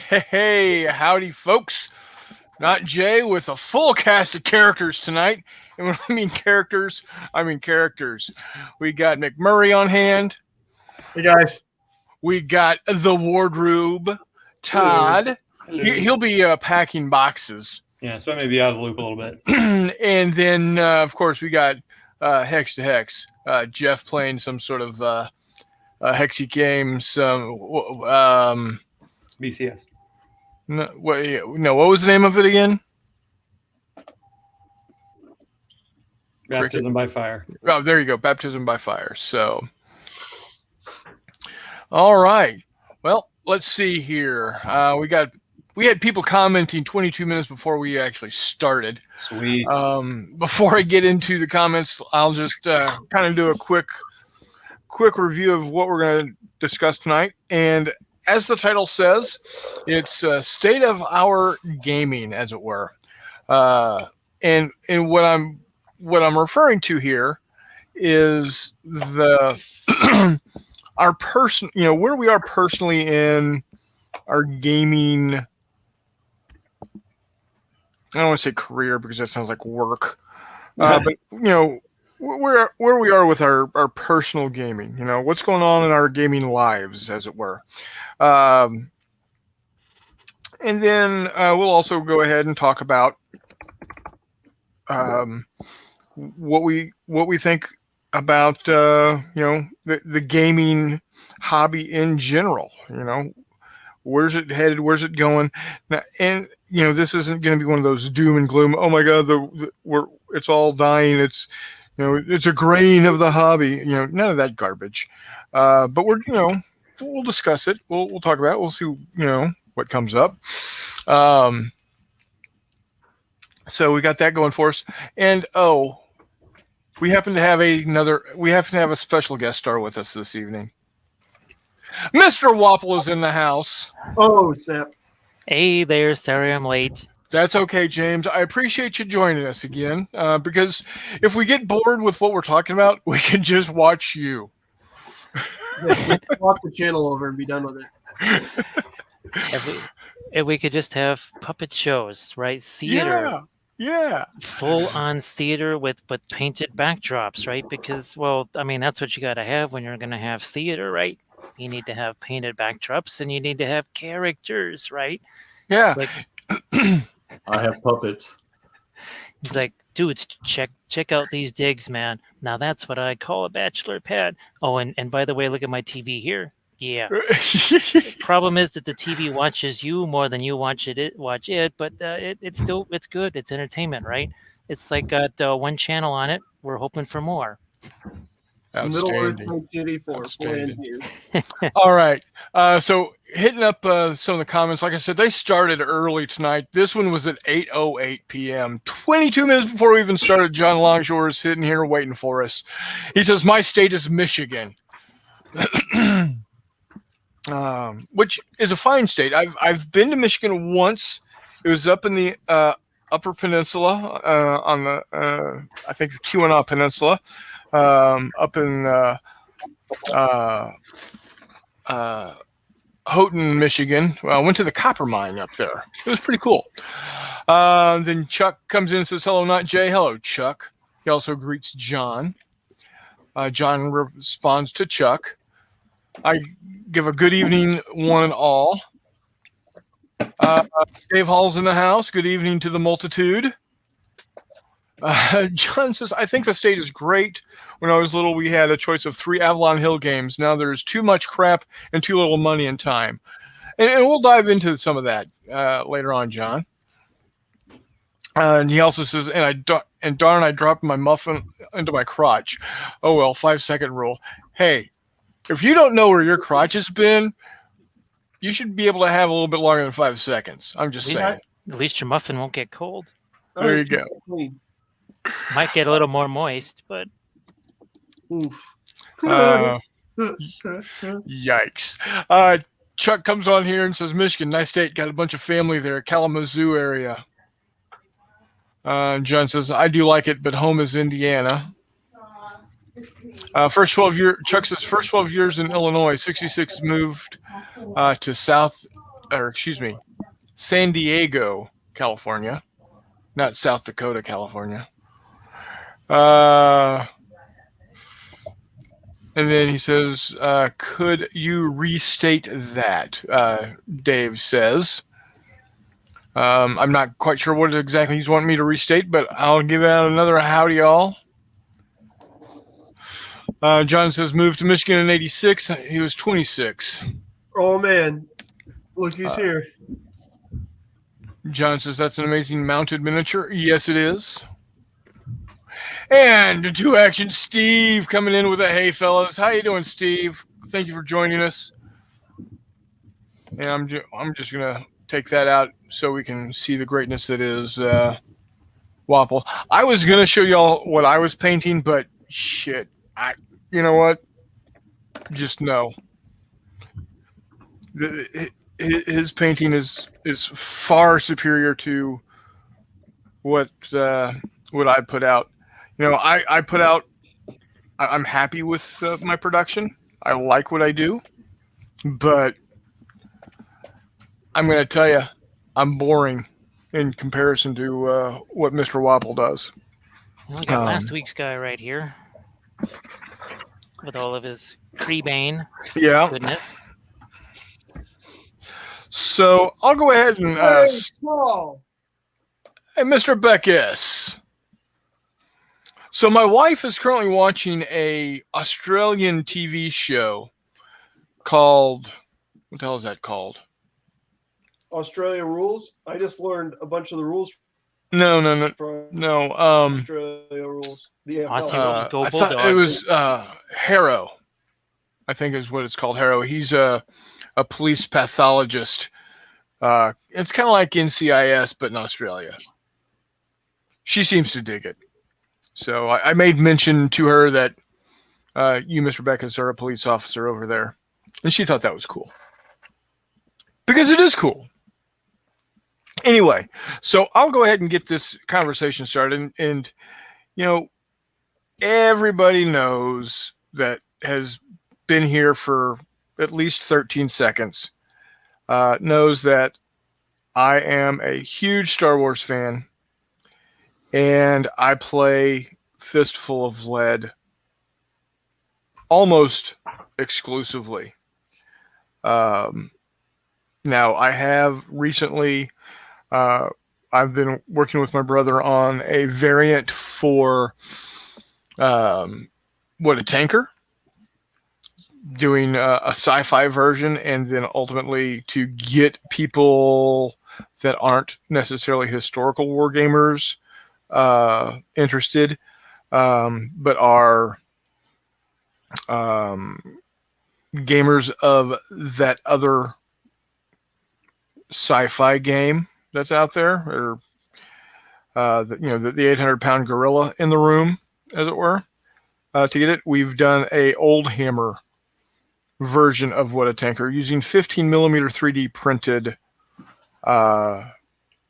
Hey, howdy, folks. Not Jay with a full cast of characters tonight. And when I mean characters, I mean characters. We got McMurray on hand. Hey guys. We got the wardrobe, Todd. Hello. He'll be packing boxes. Yeah, so I may be out of the loop a little bit. And then, of course, we got Hex to Hex. Jeff playing some sort of Hexy game. BCS. No, what was the name of it again? Baptism by fire. Oh, there you go. Baptism by fire. So, all right. Well, let's see here. We had people commenting 22 minutes before we actually started. Sweet. Before I get into the comments, I'll just kind of do a quick review of what we're going to discuss tonight. And as the title says, it's state of our gaming, as it were. And what I'm referring to here is the our person, where we are personally in our gaming. I don't want to say career because that sounds like work, but where we are with our personal gaming. What's going on in our gaming lives, as it were. And then we'll also go ahead and talk about what we think about the gaming hobby in general. Where's it headed? Where's it going? Now, and this isn't going to be one of those doom and gloom. Oh my God, it's all dying. It's it's a grain of the hobby. None of that garbage. But we'll discuss it. We'll talk about it. We'll see what comes up. So we got that going for us. And we happen to have a special guest star with us this evening. Mr. Wapple is in the house. Oh, snap. Hey there, sorry I'm late. That's okay, James. I appreciate you joining us again, because if we get bored with what we're talking about, we can just watch you. Walk the channel over and be done with it. If we could just have puppet shows, right? Theater. Yeah. Full-on theater with painted backdrops, right? Because, that's what you got to have when you're going to have theater, right? You need to have painted backdrops and you need to have characters, right? Yeah. I have puppets. It's like, dudes, check out these digs, man. Now that's what I call a bachelor pad. Oh, and by the way, look at my TV here. Yeah. The problem is that the TV watches you more than you watch it, but it's good. It's entertainment, right? It's like got one channel on it. We're hoping for more. Middle Earth 1984. All right. So hitting up some of the comments. Like I said, they started early tonight. This one was at 8:08 p.m. 22 minutes before we even started. John Longshore is sitting here waiting for us. He says, "My state is Michigan." Which is a fine state. I've been to Michigan once. It was up in the Upper Peninsula, on the I think the Keweenaw Peninsula, up in Houghton, Michigan. I went to the copper mine up there. It was pretty cool. Then Chuck comes in and says, "Hello, not Jay." Hello, Chuck. He also greets John. John responds to Chuck. I give a good evening, one and all. Dave Hall's in the house. Good evening to the multitude. John says, "I think the state is great. When I was little, we had a choice of 3 Avalon Hill games. Now there's too much crap and too little money and time." And we'll dive into some of that later on, John. And he also says, and darn, I dropped my muffin into my crotch. Oh, well, 5-second rule. Hey, if you don't know where your crotch has been, you should be able to have a little bit longer than 5 seconds. I'm just saying. At least your muffin won't get cold. There you go. Might get a little more moist, but... Oof. Yikes. Chuck comes on here and says, "Michigan, nice state. Got a bunch of family there. Kalamazoo area." John says, "I do like it, but home is Indiana." Chuck says, first 12 years in Illinois. 66 moved to South San Diego, California, not South Dakota, California. And then he says, could you restate that? Dave says. I'm not quite sure what exactly he's wanting me to restate, but I'll give out another howdy, y'all. John says, moved to Michigan in 86. He was 26. Oh, man. Look who's here. John says, that's an amazing mounted miniature. Yes, it is. And Two Action Steve coming in with a hey, fellas. How you doing, Steve? Thank you for joining us. And I'm just going to take that out so we can see the greatness that is Wapple. I was going to show y'all what I was painting, but shit. You know what? Just no. His painting is far superior to what I put out. You know, I put out. I'm happy with my production. I like what I do, but I'm going to tell you, I'm boring in comparison to what Mr. Wapple does. We got last week's guy right here with all of his Creebane. Yeah. Goodness. So I'll go ahead and Hey, Mr. Beckus. So my wife is currently watching a Australian TV show called, what the hell is that called? Australia rules. I just learned a bunch of the rules No. Australia rules. The Aussie AFL. rules. Go I thought Bulldogs. it was Harrow. I think is what it's called. Harrow. He's a police pathologist. It's kind of like NCIS, but in Australia. She seems to dig it. So I made mention to her that you, Mr. Beckus, are a police officer over there. And she thought that was cool. Because it is cool. Anyway, so I'll go ahead and get this conversation started. And you know, everybody knows that has been here for at least 13 seconds, knows that I am a huge Star Wars fan. And I play Fistful of Lead almost exclusively. Now, I have recently, I've been working with my brother on a variant for What a Tanker, doing a sci-fi version, and then ultimately to get people that aren't necessarily historical war gamers interested, but are gamers of that other sci-fi game that's out there, or the 800-pound gorilla in the room, as it were. To get it, we've done a Old Hammer version of What a Tanker using 15 millimeter 3D printed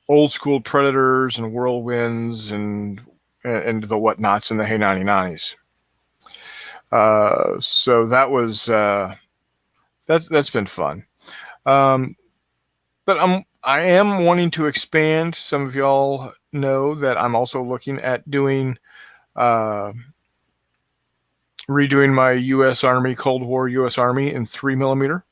old school Predators and Whirlwinds and the whatnots and the Hey 99s. So that was that's been fun. But I am wanting to expand. Some of y'all know that I'm also looking at doing redoing my U.S. Army Cold War U.S. Army in 3 millimeter.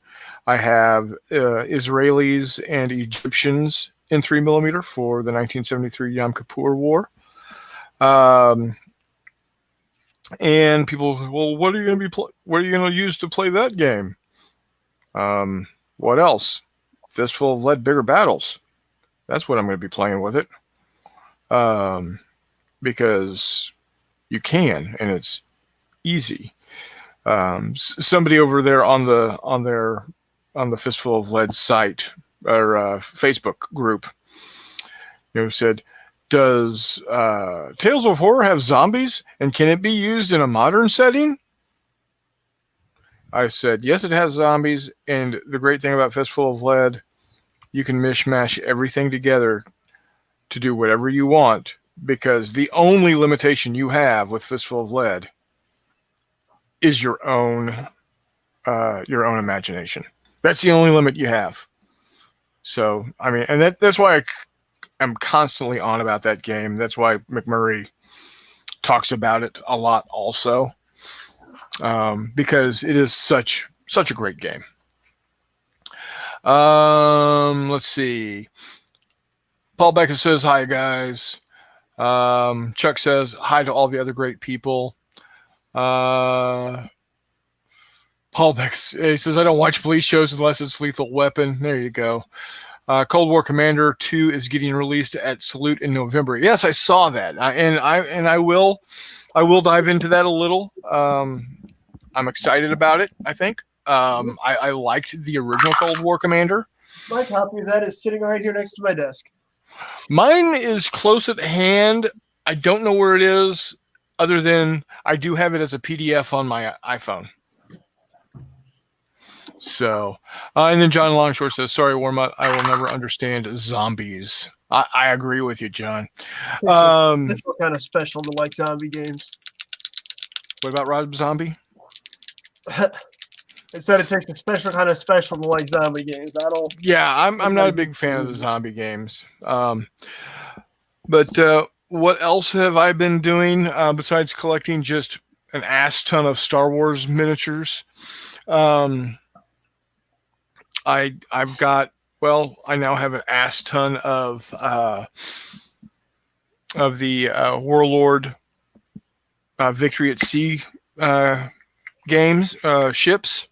I have Israelis and Egyptians in 3 millimeter for the 1973 Yom Kippur War. And people, well, what are you going to use to play that game? What else? Fistful of Lead, Bigger Battles. That's what I'm going to be playing with it. Because you can, and it's easy. Somebody over there on the Fistful of Lead site or Facebook group, said, does Tales of Horror have zombies, and can it be used in a modern setting? I said, yes, it has zombies, and the great thing about Fistful of Lead, you can mishmash everything together to do whatever you want, because the only limitation you have with Fistful of Lead is your own imagination. That's the only limit you have. So, I mean, and that's why I'm constantly on about that game. That's why McMurray talks about it a lot also, because it is such a great game. Let's see. Paul Beckett says, hi, guys. Chuck says, hi to all the other great people. Paul Beckett he says, I don't watch police shows unless it's Lethal Weapon. There you go. Cold War Commander 2 is getting released at Salute in November. Yes, I saw that. I will dive into that a little. I'm excited about it, I think. I liked the original Cold War Commander. My copy of that is sitting right here next to my desk. Mine is close at hand. I don't know where it is, other than I do have it as a PDF on my iPhone. So, and then John Longshore says, sorry, Warmut, I will never understand zombies. I agree with you, John. It's kind of special to like zombie games. What about Rob Zombie? It said it takes a special kind of special to like zombie games. I don't. Yeah, I'm not a big fan of the zombie games. But what else have I been doing besides collecting just an ass ton of Star Wars miniatures? I've got, well, I now have an ass ton of the Warlord Victory at Sea games, ships.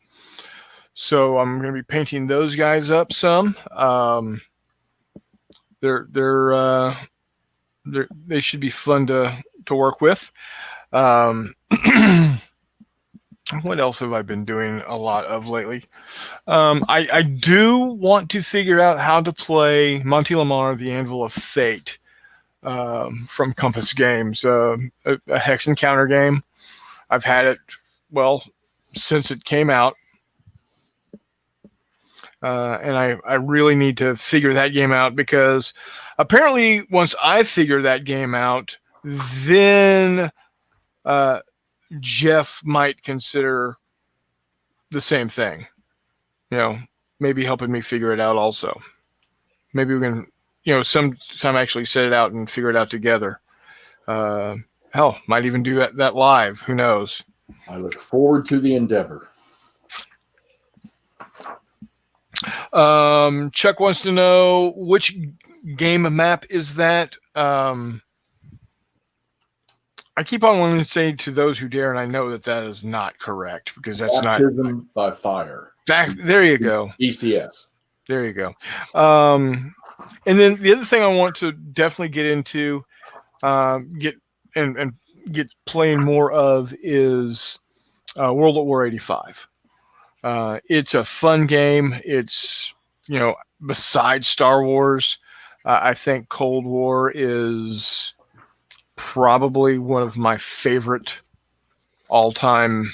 So I'm going to be painting those guys up some. They should be fun to work with. What else have I been doing a lot of lately? I do want to figure out how to play Monty Lamar, The Anvil of Fate, from Compass Games, a hex and counter game. I've had it, well, since it came out. And I really need to figure that game out, because apparently once I figure that game out, then Jeff might consider the same thing. You know, maybe helping me figure it out also. Maybe we can, sometime actually set it out and figure it out together. Hell, might even do that live. Who knows? I look forward to the endeavor. Chuck wants to know, which game map is that? I keep on wanting to say to those who dare, and I know that is not correct, because that's Baptism by Fire. There you go. ECS. There you go. And then the other thing I want to definitely get into, get playing more of is World at War 85. It's a fun game. It's, besides Star Wars, I think Cold War is probably one of my favorite all-time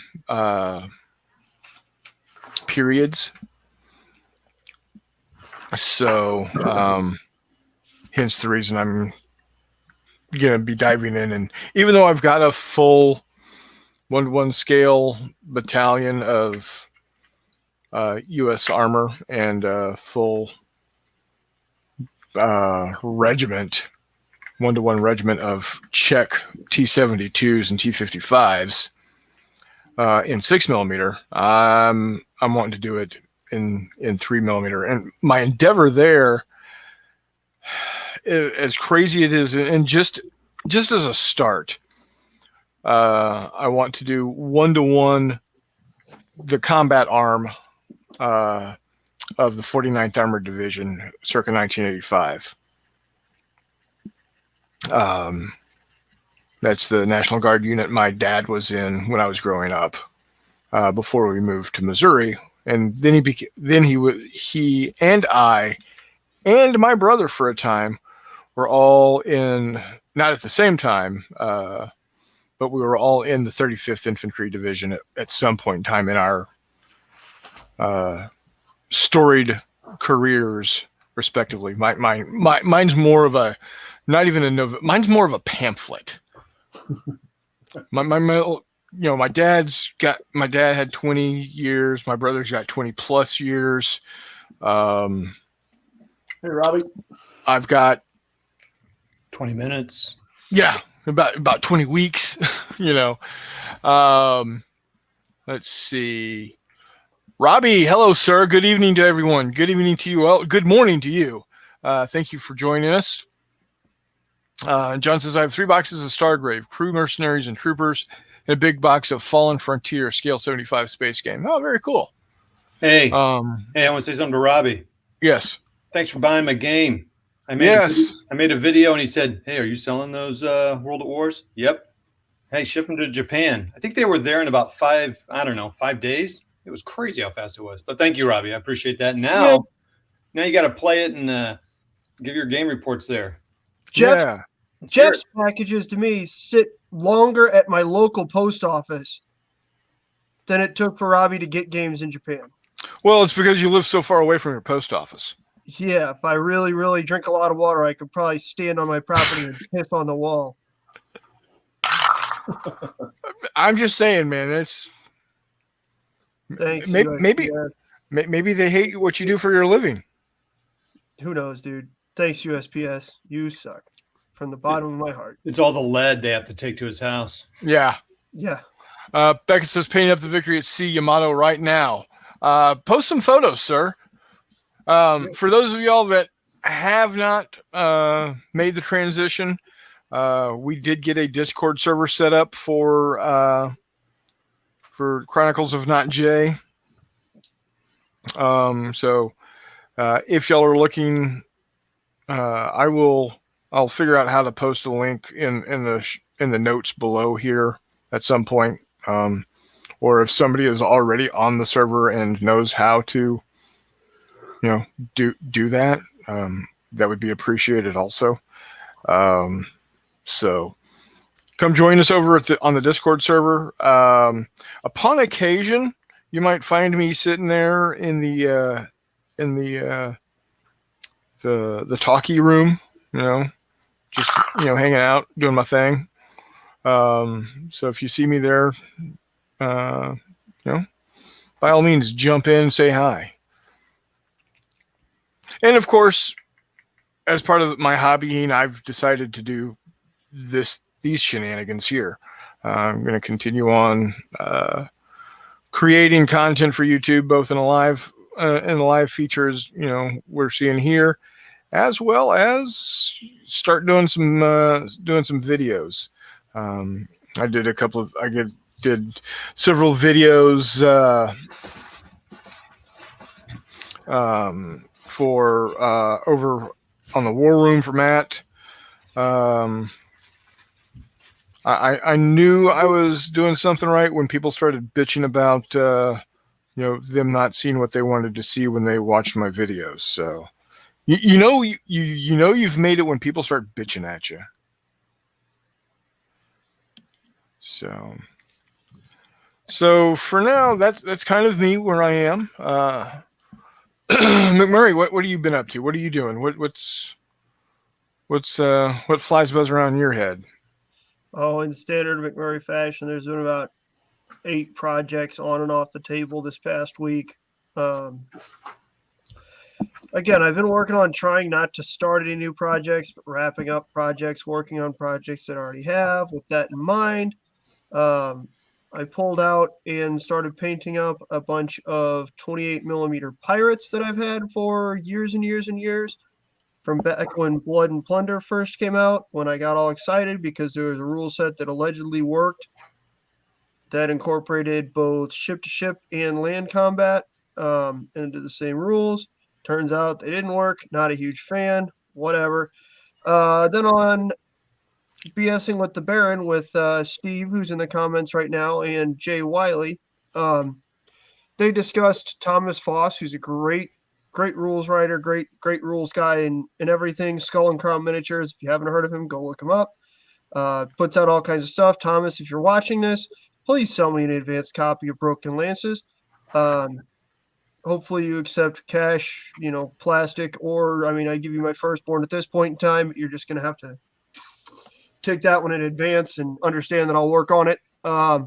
periods. So, hence the reason I'm going to be diving in. And even though I've got a full 1-to-1 scale battalion of U.S. armor and full regiment, 1-to-1 regiment of Czech T-72s and T-55s in 6mm, I'm wanting to do it in 3mm. And my endeavor there, as crazy it is, and just as a start, I want to do 1-to-1 the combat arm of the 49th Armored Division circa 1985. That's the National Guard unit my dad was in when I was growing up, before we moved to Missouri. And then he and I and my brother for a time were all in, not at the same time, but we were all in the 35th Infantry Division at some point in time in our storied careers, respectively. Mine's more of a, not even a Nova, mine's more of a pamphlet. My dad had 20 years. My brother's got 20 plus years. Hey, Robbie. I've got 20 minutes. about 20 weeks. Let's see. Robbie, hello, sir. Good evening to everyone. Good evening to you. Well, good morning to you. Thank you for joining us. John says, I have 3 boxes of Stargrave, Crew, Mercenaries, and Troopers, and a big box of Fallen Frontier Scale 75 space game. Oh, very cool. Hey, hey, I want to say something to Robbie. Yes. Thanks for buying my game. I made a video, and he said, hey, are you selling those World at Wars? Yep. Hey, ship them to Japan. I think they were there in about 5 days. It was crazy how fast it was. But thank you, Robbie. I appreciate that. Now you got to play it and give your game reports there. Jeff's packages to me sit longer at my local post office than it took for Robbie to get games in Japan. Well, it's because you live so far away from your post office. Yeah, if I really, really drink a lot of water, I could probably stand on my property and piss on the wall. I'm just saying, man. It's Thanks. maybe they hate what you do for your living. Who knows, dude? Thanks, USPS. You suck. From the bottom of my heart. It's all the lead they have to take to his house. Yeah. Yeah. Becca says, painting up the victory at sea Yamato right now. Post some photos, sir. For those of y'all that have not made the transition, we did get a Discord server set up for Chronicles of Not J. So if y'all are looking, I'll figure out how to post a link in the notes below here at some point. Or if somebody is already on the server and knows how to, do that, that would be appreciated also. So come join us over on the Discord server. Upon occasion, you might find me sitting there in the talkie room, just hanging out, doing my thing. So if you see me there, by all means, jump in, say hi. And of course, as part of my hobbying, I've decided to do these shenanigans here. I'm going to continue on creating content for YouTube, both in the live features, we're seeing here, as well as start doing some videos. I did several videos for over on the War Room for Matt. I knew I was doing something right when people started bitching about them not seeing what they wanted to see when they watched my videos. So you've made it when people start bitching at you. So for now, that's kind of me where I am. McMurray, what have you been up to? What are you doing? What flies buzz around your head? Oh, in standard McMurray fashion, there's been about 8 projects on and off the table this past week. Again, I've been working on trying not to start any new projects, but wrapping up projects, working on projects that I already have. With that in mind, I pulled out and started painting up a bunch of 28 millimeter pirates that I've had for years and years and years. From back when Blood and Plunder first came out, when I got all excited because there was a rule set that allegedly worked that incorporated both ship-to-ship and land combat into the same rules. Turns out they didn't work. Not a huge fan. Whatever. Then on BSing with the Baron with Steve, who's in the comments right now, and Jay Wiley, they discussed Thomas Foss, who's a great rules writer, great rules guy and everything. Skull and Crown Miniatures. If you haven't heard of him, go look him up. Puts out all kinds of stuff. Thomas, if you're watching this, please sell me an advanced copy of Broken Lances. Hopefully you accept cash, plastic, or I'd give you my firstborn at this point in time, but you're just going to have to take that one in advance and understand that I'll work on it. But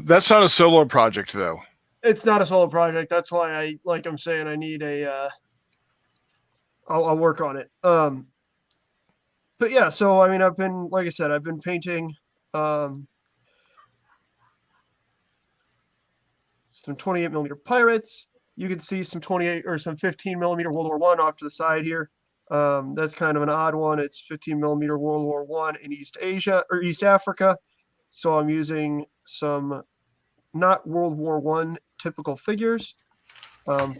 that's not a solo project, though. It's not a solo project. That's why I'm saying, I need a. I'll work on it. But yeah, so I mean, like I said, I've been painting some 28 millimeter pirates. You can see some 28 or some 15 millimeter World War I off to the side here. That's kind of an odd one. It's 15 millimeter World War I in East Asia or East Africa. So I'm using some not World War I typical figures. For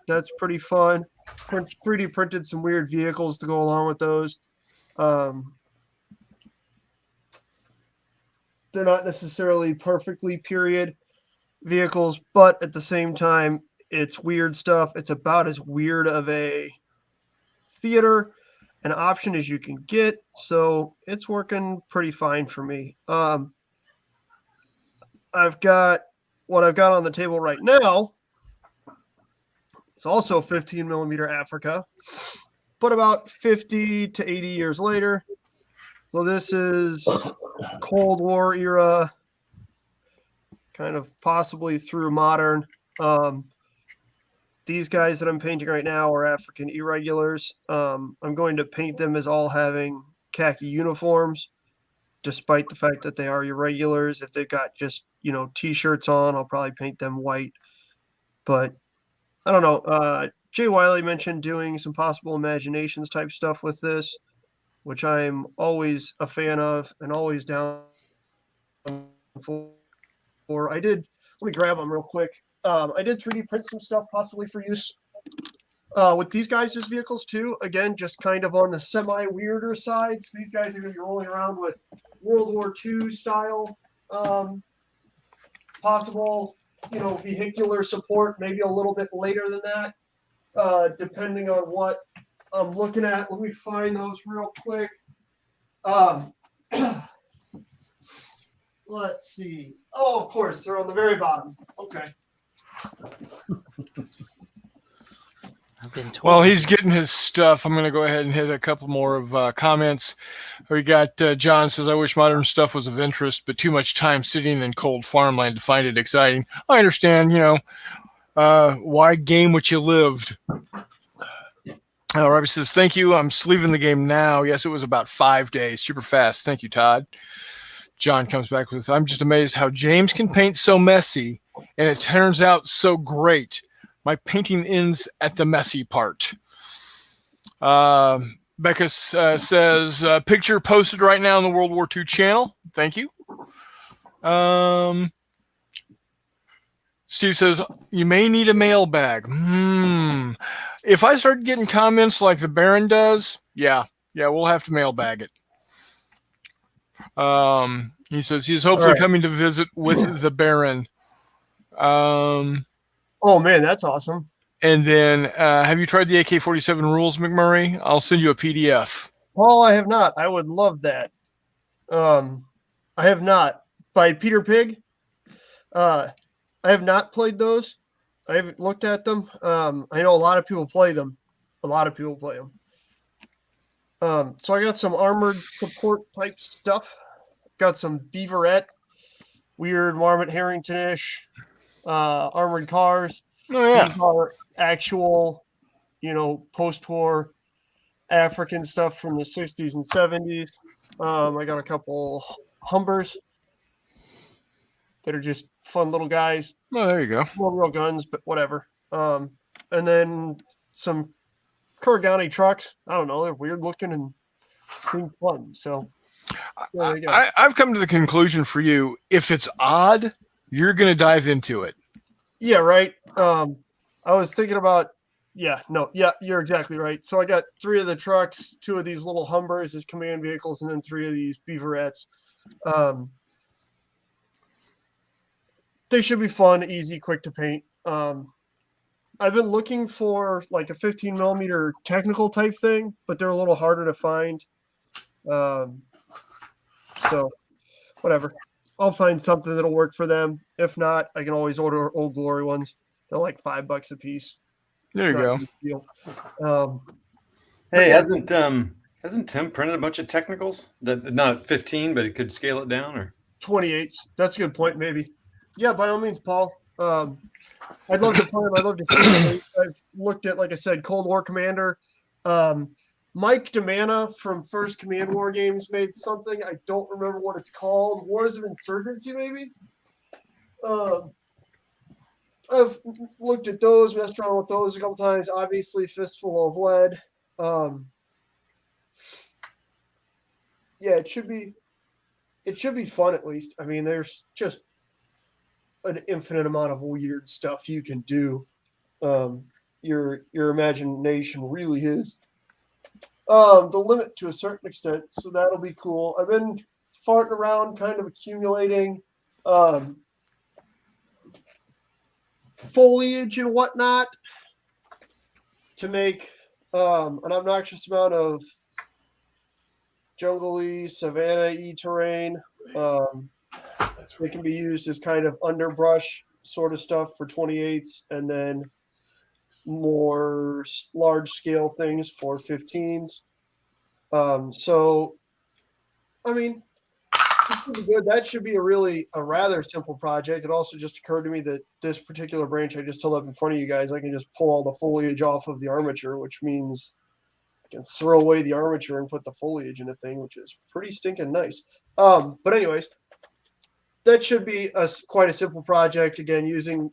that's pretty fun. 3D printed some weird vehicles to go along with those. They're not necessarily perfectly period vehicles, but at the same time, it's weird stuff. It's about as weird of a theater an option as you can get, so it's working pretty fine for me. I've got what I've got on the table right now. It's also 15 millimeter Africa, but about 50 to 80 years later. So this is Cold War era, kind of possibly through modern. These guys that I'm painting right now are African irregulars. I'm going to paint them as all having khaki uniforms, despite the fact that they are irregulars. If they've got just, T-shirts on, I'll probably paint them white. But I don't know. Jay Wiley mentioned doing some possible imaginations type stuff with this, which I'm always a fan of and always down for. Let me grab them real quick. I did 3D print some stuff possibly for use with these guys' vehicles too. Again, just kind of on the semi-weirder sides. These guys are going to be rolling around with World War II style possible, vehicular support, maybe a little bit later than that, depending on what I'm looking at. Let me find those real quick. Let's see. Oh, of course, they're on the very bottom. Okay. I've been told. Well, he's getting his stuff. I'm going to go ahead and hit a couple more of comments. We got John says, I wish modern stuff was of interest, but too much time sitting in cold farmland to find it exciting. I understand, why game what you lived? Robbie says, thank you. I'm leaving the game now. Yes, it was about 5 days. Super fast. Thank you, Todd. John comes back with, I'm just amazed how James can paint so messy and it turns out so great. My painting ends at the messy part. Becca says, picture posted right now on the World War II channel. Thank you. Steve says, you may need a mailbag. If I start getting comments like the Baron does, yeah, we'll have to mailbag it. He says he's hopefully coming to visit with the Baron. Oh man, that's awesome. And then, have you tried the AK-47 rules, McMurray? I'll send you a PDF. Paul, I have not. I would love that. I have not. By Peter Pig. I have not played those. I haven't looked at them. I know a lot of people play them. So I got some armored support type stuff. Got some Beaverette, weird Marmot Harrington-ish, armored cars. Oh, yeah. These are actual, post-war African stuff from the 60s and 70s. I got a couple Humbers that are just fun little guys. Oh, there you go. No real guns, but whatever. And then some Kuragani trucks. I don't know. They're weird looking and seem fun. So there you go. I've come to the conclusion for you, if it's odd, you're going to dive into it. Yeah, right. I was thinking about, you're exactly right. So I got 3 of the trucks, 2 of these little Humbers as command vehicles, and then 3 of these Beaverettes. They should be fun, easy, quick to paint. I've been looking for like a 15 millimeter technical type thing, but they're a little harder to find. So whatever. I'll find something that'll work for them. If not, I can always order Old Glory ones. They're like $5 a piece. There you go. Hey, hasn't Tim printed a bunch of technicals? That not 15, but it could scale it down or 28s. That's a good point. Maybe. Yeah, by all means, Paul. I'd love to play them. I'd love to see them. I've looked at, like I said, Cold War Commander. Mike DeManna from First Command War Games made something. I don't remember what it's called. Wars of Insurgency, maybe? I've looked at those, messed around with those a couple times. Obviously, Fistful of Lead. Yeah, it should be fun at least. I mean, there's just an infinite amount of weird stuff you can do. Your imagination really is the limit to a certain extent, so that'll be cool. I've been farting around, kind of accumulating foliage and whatnot to make an obnoxious amount of jungle-y, savanna-y terrain. They can be used as kind of underbrush sort of stuff for 28s, and then more large-scale things for 15s. So, I mean, this should be good. That should be a rather simple project. It also just occurred to me that this particular branch I just held up in front of you guys, I can just pull all the foliage off of the armature, which means I can throw away the armature and put the foliage in a thing, which is pretty stinking nice. But anyways, that should be quite a simple project. Again, using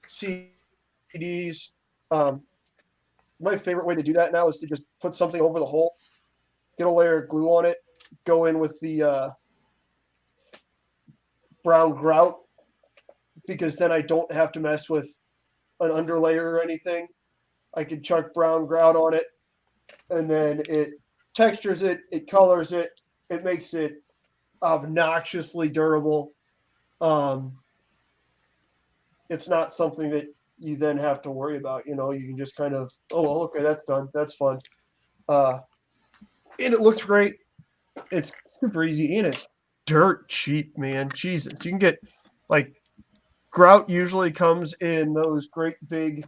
CDs. My favorite way to do that now is to just put something over the hole, get a layer of glue on it, go in with the brown grout, because then I don't have to mess with an underlayer or anything. I can chuck brown grout on it, and then it textures it, it colors it, it makes it obnoxiously durable. It's not something that you then have to worry about. You know, you can just kind of, oh, okay, that's done. That's fun. And it looks great. It's super easy, and it's dirt cheap, man. Jesus. You can get, like, grout usually comes in those great big,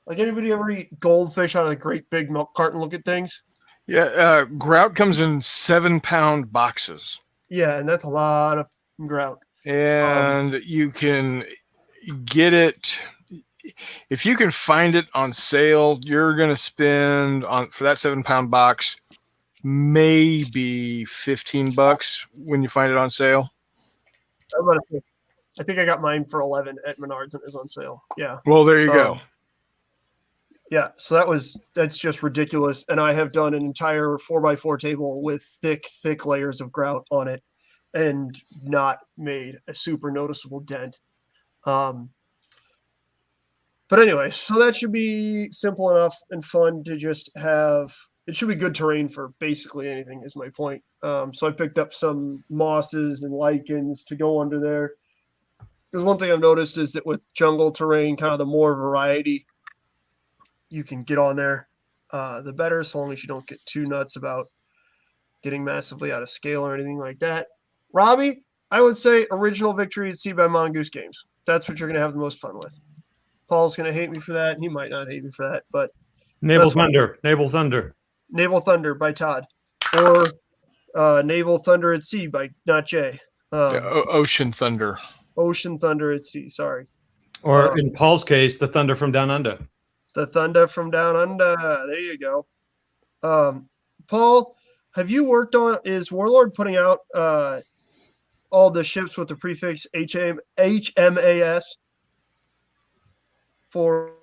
like, anybody ever eat goldfish out of the great big milk carton looking things? Yeah, grout comes in 7-pound boxes. Yeah, and that's a lot of grout. And you can get it if you can find it on sale. You're going to spend for that 7-pound box maybe $15 when you find it on sale. I think I got mine for 11 at Menards and it was on sale. Yeah. Well, there you go. Yeah, so that's just ridiculous. And I have done an entire 4x4 table with thick layers of grout on it and not made a super noticeable dent. But anyway, so that should be simple enough and fun to just have. It should be good terrain for basically anything is my point. So I picked up some mosses and lichens to go under there. Because one thing I've noticed is that with jungle terrain, kind of the more variety you can get on there, the better, so long as you don't get too nuts about getting massively out of scale or anything like that. Robbie, I would say Original Victory at Sea by Mongoose Games. That's what you're going to have the most fun with. Paul's going to hate me for that. He might not hate me for that, but Naval Thunder. Naval Thunder by Todd, or Naval Thunder at Sea by not Jay. Ocean Thunder. Ocean Thunder at Sea. Sorry. Or in Paul's case, the Thunder from Down Under. The Thunder from Down Under. There you go. Paul, have you worked on? Is Warlord putting out all the ships with the prefix HMAS for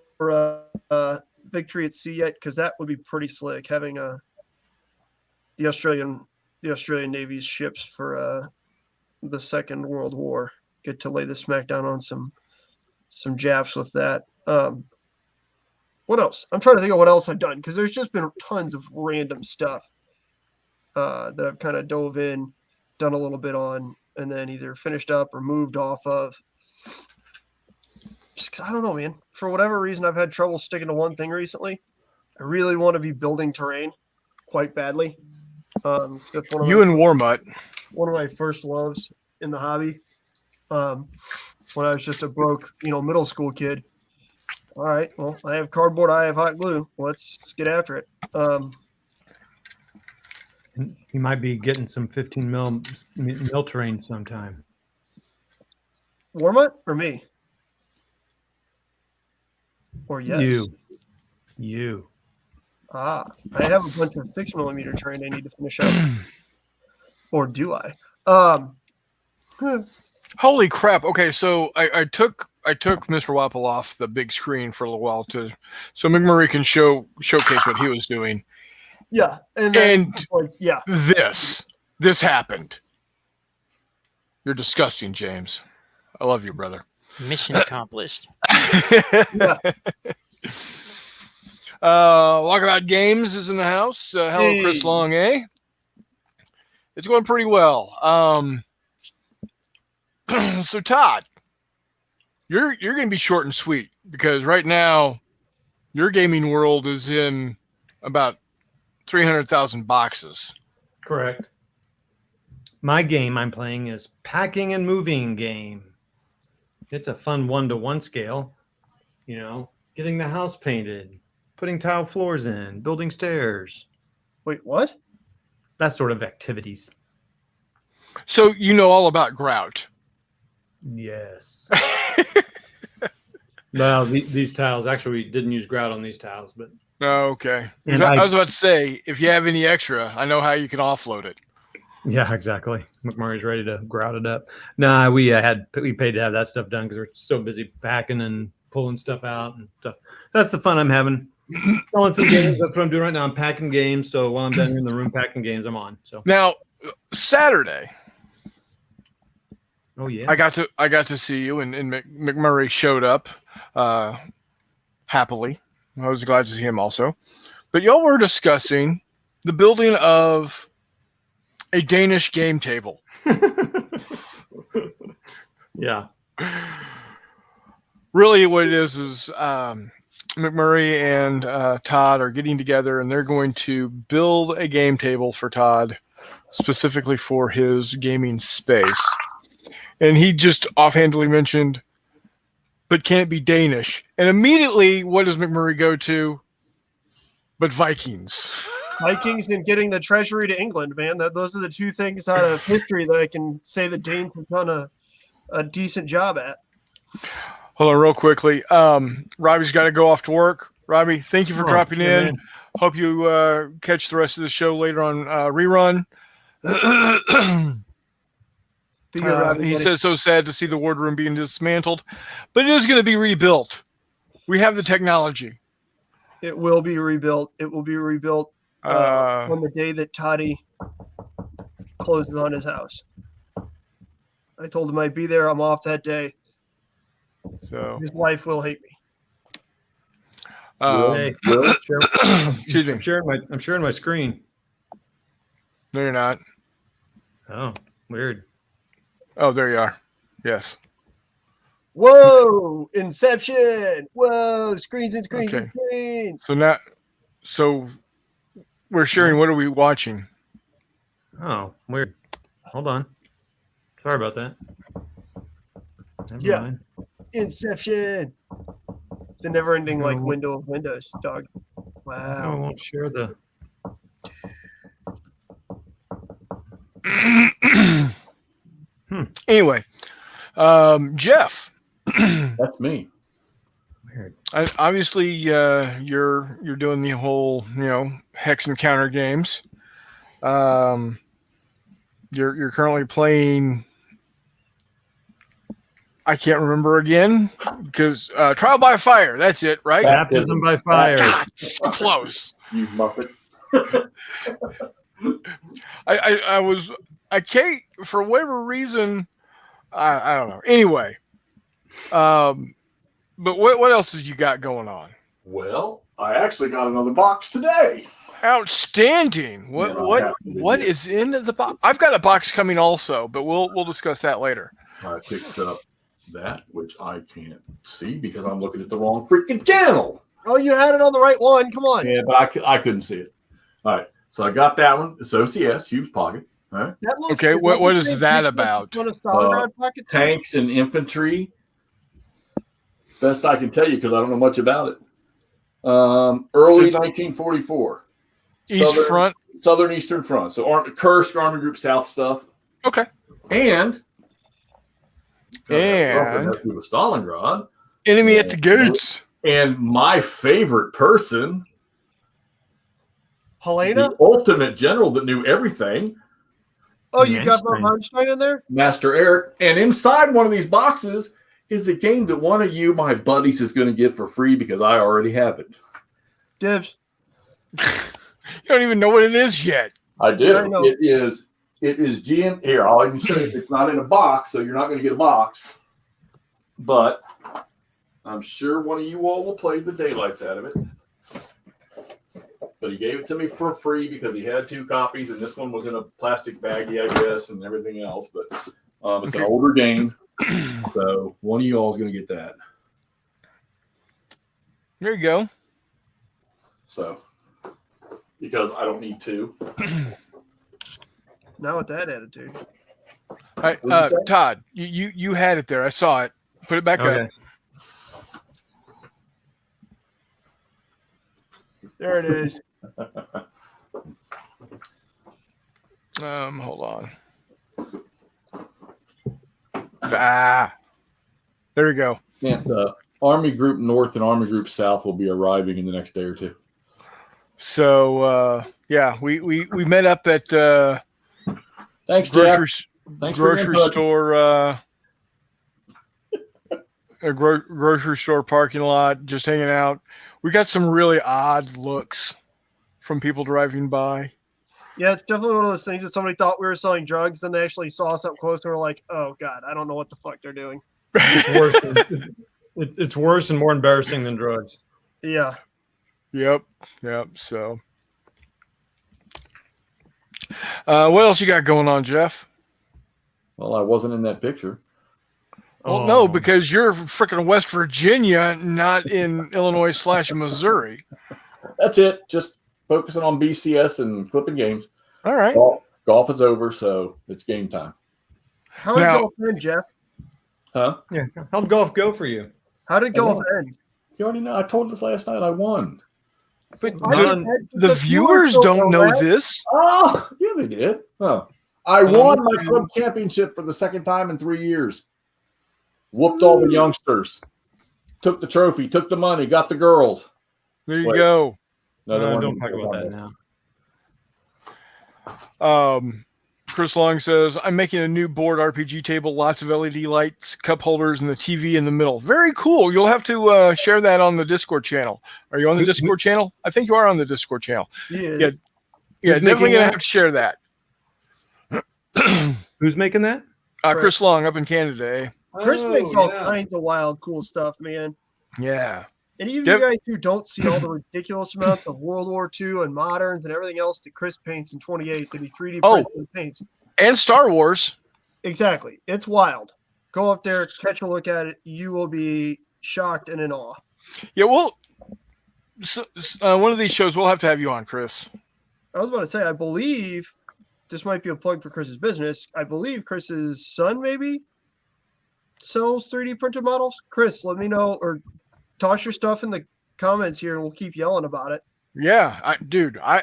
Victory at Sea yet? Because that would be pretty slick, having the Australian Navy's ships for the Second World War. Get to lay the smackdown on some Japs with that. What else? I'm trying to think of what else I've done, because there's just been tons of random stuff that I've kind of dove in, done a little bit on, and then either finished up or moved off of. Just because I don't know, man. For whatever reason, I've had trouble sticking to one thing recently. I really want to be building terrain quite badly. That's You and Warmutt. One of my first loves in the hobby. When I was just a broke, middle school kid. All right, well, I have cardboard, I have hot glue. Let's get after it. You might be getting some 15 mil terrain sometime. Warmut or me? Or yes? You. I have a bunch of 6mm terrain I need to finish up. Or do I? Holy crap! Okay, so I took Mr. Wapple off the big screen for a little while so McMurray can showcase what he was doing. Yeah, and then, yeah, this happened. You're disgusting, James. I love you, brother. Mission accomplished. yeah. Walkabout Games is in the house. Hello, Chris Long, eh? It's going pretty well. So Todd, you're going to be short and sweet because right now your gaming world is in about 300,000 boxes. Correct. My game I'm playing is Packing and Moving game. It's a fun 1-to-1 scale. You know, getting the house painted, putting tile floors in, building stairs. Wait, what? That sort of activities. So you know all about grout. Yes. No, these tiles, actually, we didn't use grout on these tiles, but. Oh, okay. And I was about to say, if you have any extra, I know how you can offload it. Yeah, exactly. McMurray's ready to grout it up. Nah, we paid to have that stuff done because we're so busy packing and pulling stuff out and stuff. That's the fun I'm having. Selling some games. That's what I'm doing right now. I'm packing games. So while I'm down in the room packing games, I'm on. So now, Saturday. Oh yeah. I got to see you, and McMurray showed up happily. I was glad to see him also. But y'all were discussing the building of a Danish game table. Yeah. Really what it is McMurray and Todd are getting together, and they're going to build a game table for Todd specifically for his gaming space. And he just offhandedly mentioned, but can it be Danish? And immediately, what does McMurray go to? But Vikings. Vikings and getting the treasury to England, man. Those are the two things out of history that I can say the Danes have done a decent job at. Hold on real quickly. Robbie's got to go off to work. Robbie, thank you for dropping in. Man. Hope you catch the rest of the show later on rerun. He says so sad to see the wardroom being dismantled, but it is going to be rebuilt. We have the technology. It will be rebuilt. It will be rebuilt on the day that Toddy closes on his house. I told him I'd be there. I'm off that day. So his wife will hate me. Hey, excuse me. I'm sharing my screen. No, you're not. Oh, weird. Oh, there you are. Yes. Whoa! Inception! Whoa! Screens and screens and screens. So we're sharing. What are we watching? Oh, weird. Hold on. Sorry about that. Never mind. Inception. It's a never-ending window of windows, dog. Wow. I won't share the. Anyway, Jeff. That's me. Weird. Obviously, you're doing the whole hex and counter games. You're currently playing. I can't remember again because Trial by Fire. That's it, right? Baptism by Fire. God, so close. You muppet. I can't, for whatever reason, I don't know. Anyway, but what else has you got going on? Well, I actually got another box today. Outstanding. What is in the box? I've got a box coming also, but we'll discuss that later. I picked up that, which I can't see because I'm looking at the wrong freaking channel. Oh, you had it on the right one. Come on. Yeah, but I couldn't see it. All right, so I got that one. It's OCS, huge pocket. All right. That looks Okay, what is that about? Tanks and infantry. Best I can tell you because I don't know much about it. Early 1944. Southern Eastern Front. So Kursk, Army Group South stuff. Okay. And And with Stalingrad. Enemy at the Gates. And my favorite person, Helena? the ultimate general that knew everything. Oh, you got von Manstein in there? Master Eric. And inside one of these boxes is a game that one of you, my buddies, is going to get for free because I already have it. Dibs. You don't even know what it is yet. I do. Yeah, I know. It is GM. Here, I'll even show you. It's not in a box, so you're not going to get a box. But I'm sure one of you all will play the daylights out of it. But he gave it to me for free because he had 2 copies, and this one was in a plastic baggie, I guess, and everything else. But it's an older game, so one of you all is going to get that. There you go. So, because I don't need 2. Not with that attitude. All right, Todd, you had it there. I saw it. Put it back up. There it is. Hold on. There we go. Yeah, the Army Group North and Army Group South will be arriving in the next day or 2. So yeah, we met up at Thanks, Jeff. Thanks grocery store. A grocery store parking lot, just hanging out. We got some really odd looks from people driving by. Yeah, it's definitely one of those things that somebody thought we were selling drugs, then they actually saw us up close and were like, "Oh God, I don't know what the fuck they're doing." It's worse and more embarrassing than drugs. Yeah. Yep. So, what else you got going on, Jeff? Well, I wasn't in that picture. Well, no, because you're freaking West Virginia, not in Illinois/Missouri. That's it. Just focusing on BCS and clipping games. All right. Golf is over, so it's game time. How did golf end, Jeff? Huh? Yeah. How'd golf go for you? How did golf end? You already know. I told you last night I won. But the viewers don't know this. Oh, yeah, they did. Huh. I won my club championship for the second time in 3 years. Whooped all the youngsters. Took the trophy. Took the money. Got the girls. There you go. No, don't talk about that now. Chris Long says, I'm making a new board RPG table, lots of LED lights, cup holders, and the TV in the middle. Very cool. You'll have to share that on the Discord channel. Are you on the Discord channel? I think you are on the Discord channel. Yeah, definitely going to have to share that. Who's making that? Chris Long up in Canada, eh? Chris makes all kinds of wild, cool stuff, man. Yeah. Any of you guys who don't see all the ridiculous amounts of World War II and moderns and everything else that Chris paints in 28 that he 3D prints and paints. And Star Wars. Exactly. It's wild. Go up there, catch a look at it. You will be shocked and in awe. Yeah, well, one of these shows we'll have to have you on, Chris. I was about to say, I believe this might be a plug for Chris's business. I believe Chris's son maybe sells 3D printed models. Chris, let me know or toss your stuff in the comments here and we'll keep yelling about it. Yeah,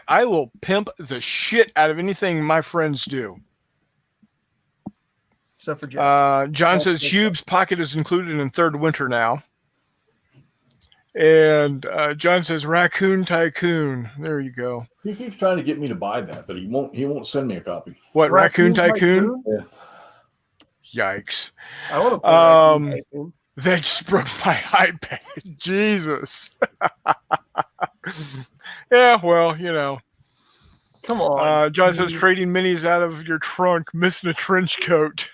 I will pimp the shit out of anything my friends do. Except for Jeff. John says Hube's Pocket is included in Third Winter now. And John says Raccoon Tycoon. There you go. He keeps trying to get me to buy that, but he won't send me a copy. What, Raccoon Tycoon? Yeah. Yikes. I want to play Raccoon Tycoon. They just broke my iPad. Jesus. Yeah, well, you know. Come on. John says trading minis out of your trunk, missing a trench coat.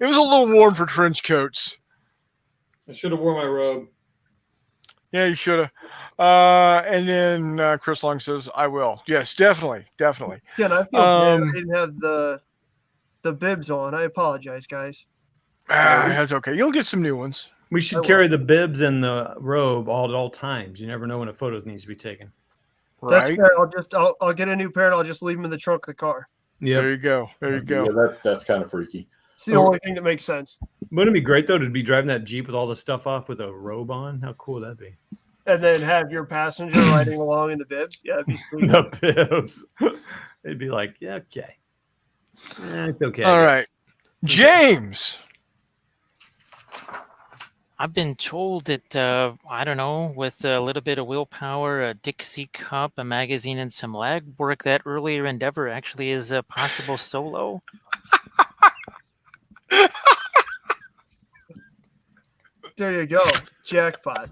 It was a little warm for trench coats. I should have worn my robe. Yeah, you should have. And then Chris Long says, I will. Yes, definitely. Again, I feel bad I didn't have the bibs on. I apologize, guys. That's okay. You'll get some new ones. We should carry the bibs and the robe at all times. You never know when a photo needs to be taken. That's Right? fair. I'll get a new pair and I'll just leave them in the trunk of the car. Yeah. There you go. Yeah, that's kind of freaky. It's the only thing that makes sense. Wouldn't it be great though to be driving that Jeep with all the stuff off with a robe on? How cool would that be? And then have your passenger riding along in the bibs. Yeah, that'd be sweet. The bibs. They'd be like, yeah, okay. It's okay. All right. James. I've been told that, I don't know, with a little bit of willpower, a Dixie cup, a magazine, and some lag work, that earlier endeavor actually is a possible solo. There you go. Jackpot.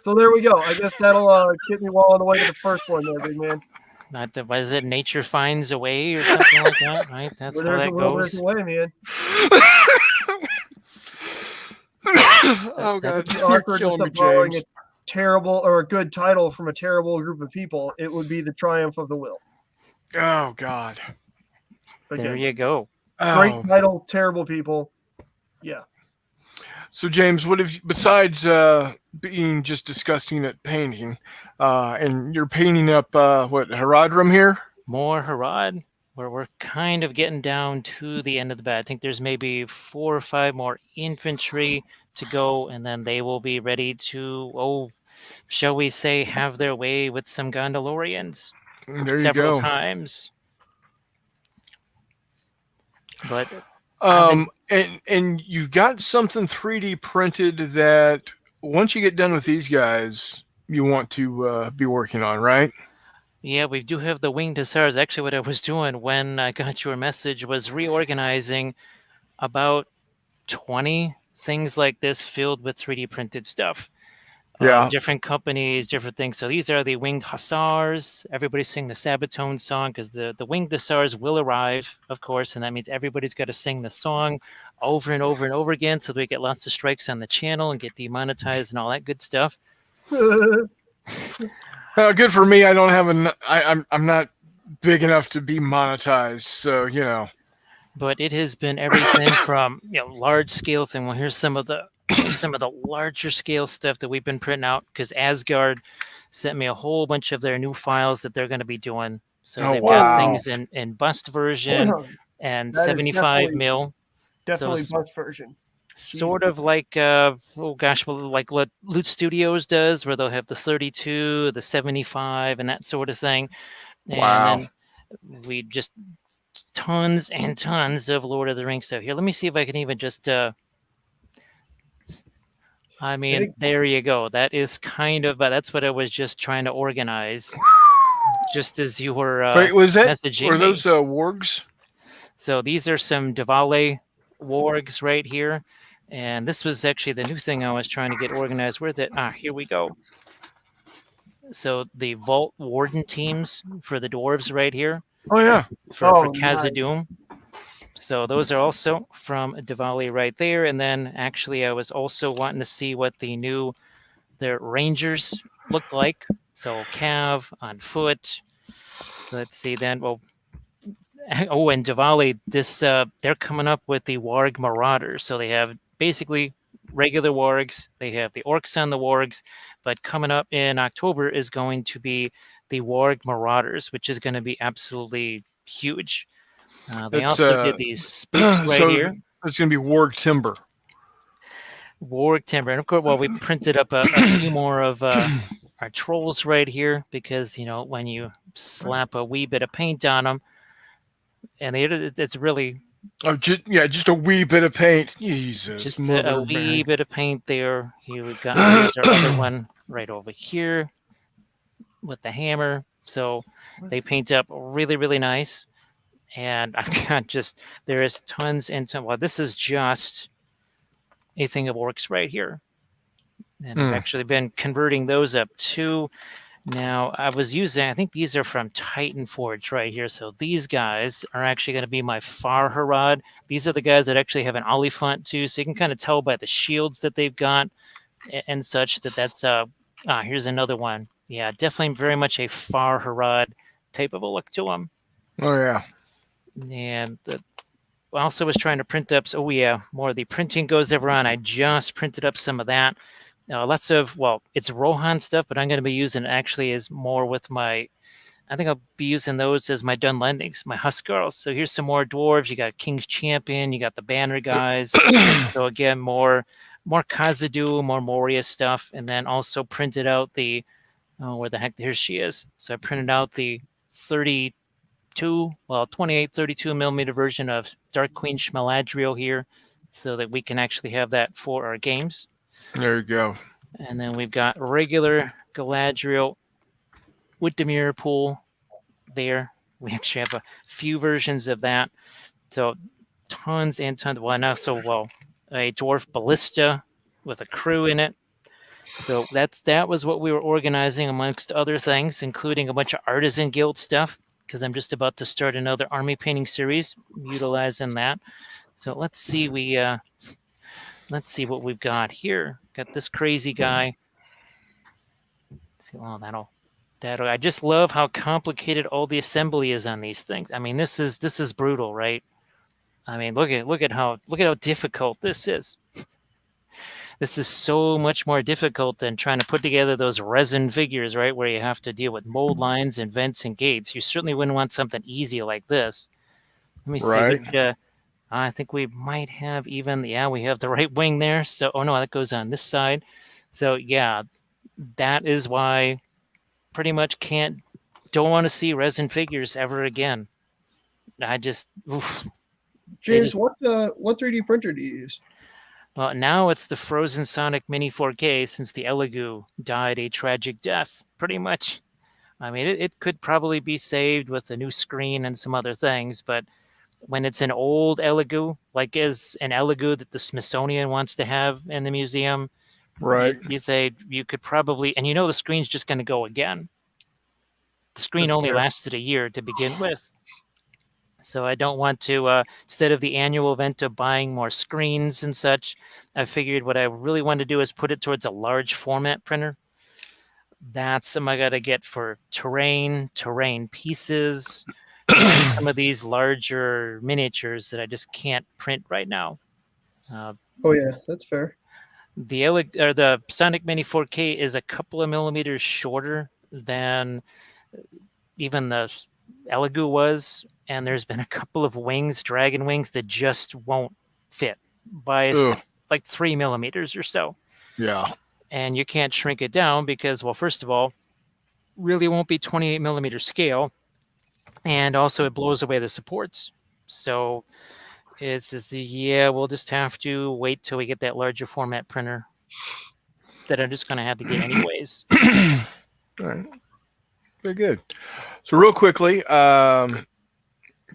So there we go. I guess that'll get me well on the way to the first one there, big man. Not the, was it Nature Finds a Way or something like that, right? That's Where how there's that a will, goes. there's a way, man. Oh God, It's you're awkward killing me, just borrowing James. a terrible or a good title from a terrible group of people. It would be The Triumph of the Will. Oh God. There Again, you go. great Oh. title, terrible people. Yeah. So James, what have you, besides being just disgusting at painting, and you're painting up what Herodrum here? More Harad. We're kind of getting down to the end of the bed. I think there's maybe 4 or 5 more infantry to go, and then they will be ready to, shall we say, have their way with some Gondalorians There you several go. times. But And you've got something 3D printed that once you get done with these guys, you want to be working on, right? yeah, we do have the Winged Hussars. Actually, what I was doing when I got your message was reorganizing about 20 things like this filled with 3D printed stuff. Yeah. Different companies, different things. So these are the Winged Hussars. Everybody sing the Sabatone song because the Winged Hussars will arrive, of course, and that means everybody's got to sing the song over and over and over again so that we get lots of strikes on the channel and get demonetized and all that good stuff. Good for me. I don't have I'm not big enough to be monetized, so you know. But it has been everything from large scale thing. Well, here's some of the larger scale stuff that we've been printing out because Asgard sent me a whole bunch of their new files that they're going to be doing. So they've got things in bust version and That is 75 mil. Definitely So bus version. sort of like like what Loot Studios does, where they'll have the 32, the 75, and that sort of thing. Wow. And then we just tons and tons of Lord of the Rings stuff. Here, let me see if I can even just I mean, there you go. That is kind of that's what I was just trying to organize just as you were Wait, was that messaging were me. those wargs? So these are some Dvali wargs right here. And this was actually the new thing I was trying to get organized with it. Here we go. So the Vault Warden teams for the dwarves right here. Oh yeah. For Khazad-dûm. So those are also from Dvali right there. And then actually I was also wanting to see what the Rangers looked like. So Cav on foot. Let's see then. Well, and Dvali, this they're coming up with the Warg Marauders. So they have basically regular wargs. They have the orcs on the wargs, but coming up in October is going to be the Warg Marauders, which is going to be absolutely huge. They also did these spooks right here. It's going to be Warg Timber. Warg Timber. And of course, well, we printed up a few more of our trolls right here because, when you slap a wee bit of paint on them, and it's really... Oh, just a wee bit of paint. Jesus. Just a wee bit of paint there. Here we've got here's our other one right over here with the hammer. So they paint up really, really nice. And I've got there is tons and tons. Well, this is just a thing of orcs right here. And I've actually been converting those up too. Now, I think these are from Titan Forge right here. So these guys are actually going to be my Far Harad. These are the guys that actually have an Oliphant too. So you can kind of tell by the shields that they've got and such that's, here's another one. Yeah, definitely very much a Far Harad type of a look to them. Oh, yeah. And I also was trying to print up, more of the printing goes ever on. I just printed up some of that. Lots of, it's Rohan stuff, but I'm going to be using it actually as more with I think I'll be using those as my Dunlendings, my Huskarls. So here's some more dwarves. You got King's Champion, you got the Banner guys. So again, more Khazad-dûm, more Moria stuff. And then also printed out where the heck, here she is. So I printed out the 28, 32 millimeter version of Dark Queen Shmeladriel here so that we can actually have that for our games. There you go. And then we've got regular Galadriel with the mirror pool there. We actually have a few versions of that. So tons and tons. Well, now a dwarf ballista with a crew in it. So that was what we were organizing amongst other things, including a bunch of artisan guild stuff, because I'm just about to start another army painting series utilizing that. So let's see what we've got here. Got this crazy guy. Let's see, oh, that'll. I just love how complicated all the assembly is on these things. I mean, this is brutal, right? I mean, look at how difficult this is. This is so much more difficult than trying to put together those resin figures, right? Where you have to deal with mold lines and vents and gates. You certainly wouldn't want something easy like this. Let me see. Which, I think we might have even, we have the right wing there. So, oh no, that goes on this side. So yeah, that is why pretty much don't want to see resin figures ever again. I just, James, what 3D printer do you use? Well, now it's the Frozen Sonic Mini 4K since the Elegoo died a tragic death, pretty much. I mean, it could probably be saved with a new screen and some other things, but when it's an old Elegoo, like is an Elegoo that the Smithsonian wants to have in the museum, right? You say you could probably, and the screen's just going to go again. The screen only lasted a year to begin with. So I don't want to, instead of the annual event of buying more screens and such, I figured what I really want to do is put it towards a large format printer. That's something I got to get for terrain pieces, and some of these larger miniatures that I just can't print right now. Oh yeah, that's fair. The Sonic Mini 4K is a couple of millimeters shorter than even the Elegoo was. And there's been a couple of dragon wings that just won't fit by like 3 millimeters or so. Yeah. And you can't shrink it down because, well, first of all, really won't be 28 millimeter scale. And also it blows away the supports. So it's just, we'll just have to wait till we get that larger format printer that I'm just going to have to get anyways. All right. Very good. So real quickly,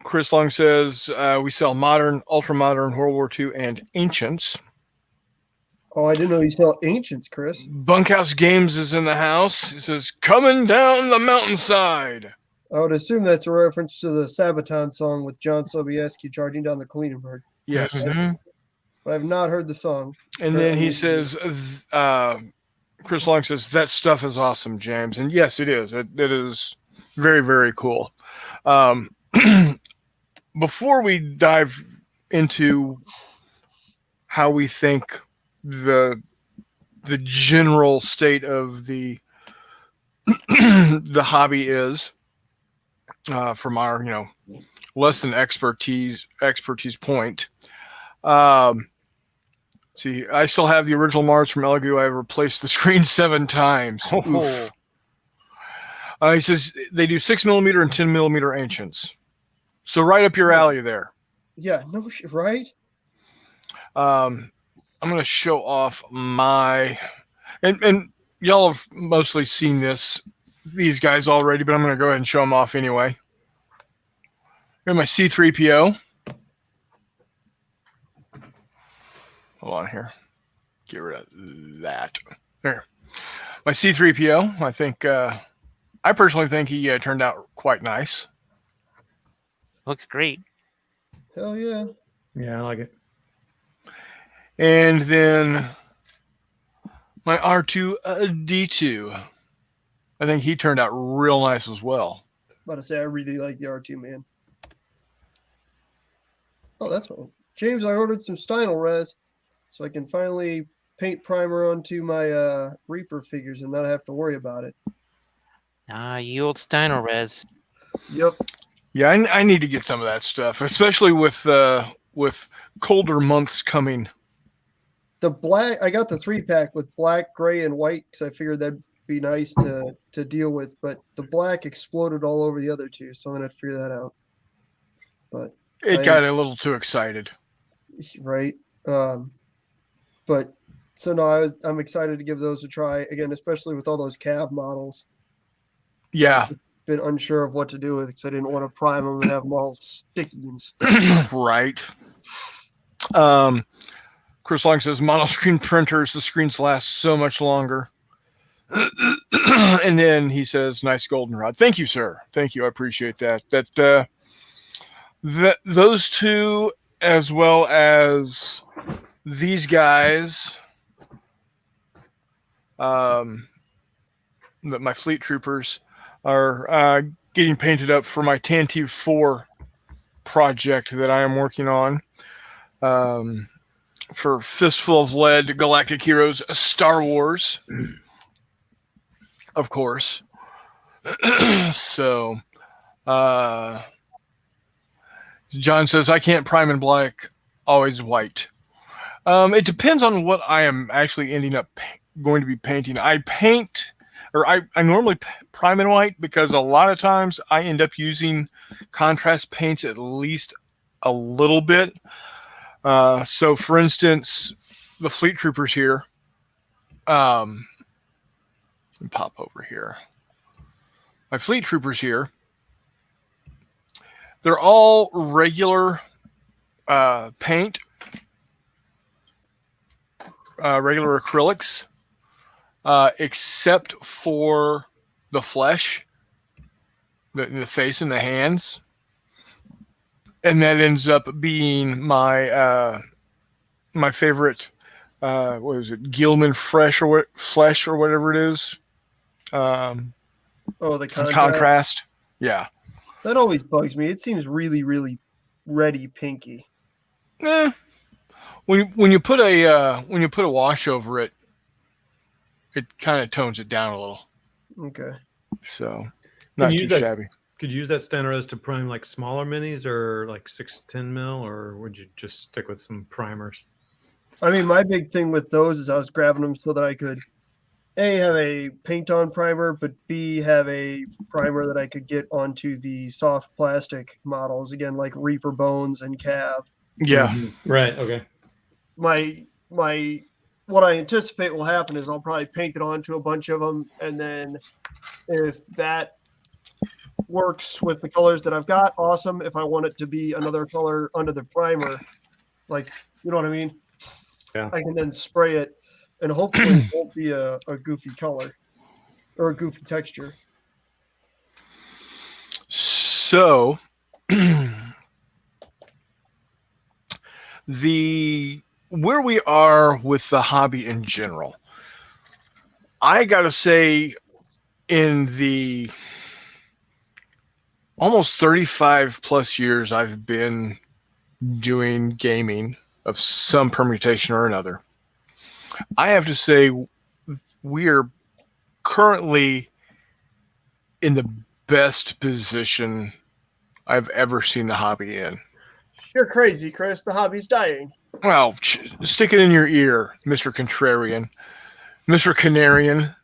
Chris Long says we sell modern, ultra modern, World War II, and ancients. Oh, I didn't know you sell ancients, Chris. Bunkhouse Games is in the house. He says, coming down the mountainside. I would assume that's a reference to the Sabaton song with John Sobieski charging down the Kaliningrad. Yes. Mm-hmm. But I've not heard the song. And then he says, Chris Long says, that stuff is awesome, James. And yes, it is. It is very, very cool. Before we dive into how we think the general state of the the hobby is, from our less than expertise point. See, I still have the original Mars from Elegoo. I replaced the screen 7 times. Oh. He says they do 6 millimeter and 10 millimeter ancients. So right up your alley there. Yeah, no shit, right? I'm going to show off my, and y'all have mostly seen these guys already, but I'm going to go ahead and show them off anyway. Here's my C-3PO. Hold on here. Get rid of that. There. My C-3PO. I think, I personally think he turned out quite nice. Looks great. Hell yeah. Yeah, I like it. And then my R2-D2. I think he turned out real nice as well. About to say, I really like the R2, man. Oh, that's cool. James, I ordered some Steinel res so I can finally paint primer onto my Reaper figures and not have to worry about it. You old Steiner res. Yep. Yeah, I need to get some of that stuff, especially with colder months coming. The black, I got the 3-pack with black, gray, and white because I figured that'd be nice to deal with, but the black exploded all over the other two, so I'm gonna have to figure that out. But it got a little too excited. Right. But So no, I'm excited to give those a try again, especially with all those Cav models. Yeah. Been unsure of what to do with because I didn't want to prime them and have them all sticky and stuff. Right. Chris Long says monoscreen printers, the screens last so much longer. And then he says, nice goldenrod. Thank you, sir. Thank you. I appreciate that. That those two, as well as these guys, my fleet troopers, are getting painted up for my Tantive 4 project that I am working on. For Fistful of Lead, Galactic Heroes, Star Wars, of course. So, John says, I can't prime in black, always white. It depends on what I am actually ending up going to be painting. I normally prime in white because a lot of times I end up using contrast paints at least a little bit. So for instance, the fleet troopers here, pop over here. My fleet troopers here, they're all regular paint, regular acrylics, except for the flesh, the face and the hands. And that ends up being my my favorite. What is it? Gilman Flesh or whatever it is. The contrast. Yeah. That always bugs me. It seems really, really reddy pinky. When you put a wash over it, it kind of tones it down a little. Okay. So not too shabby. Could you use that Stannarose to prime like smaller minis or like 6-10 mil, or would you just stick with some primers? I mean, my big thing with those is I was grabbing them so that I could A, have a paint on primer, but B, have a primer that I could get onto the soft plastic models, again, like Reaper Bones and Cav. Yeah. Mm-hmm. Right. Okay. What I anticipate will happen is I'll probably paint it onto a bunch of them, and then if that works with the colors that I've got, awesome. If I want it to be another color under the primer, like, you know what I mean? Yeah. I can then spray it, and hopefully it won't be a goofy color or a goofy texture. So where we are with the hobby in general, I gotta say, in the almost 35 plus years I've been doing gaming of some permutation or another, I have to say we're currently in the best position I've ever seen the hobby in. You're crazy, Chris. The hobby's dying. Well, stick it in your ear, Mr. Contrarian, Mr. Canarian.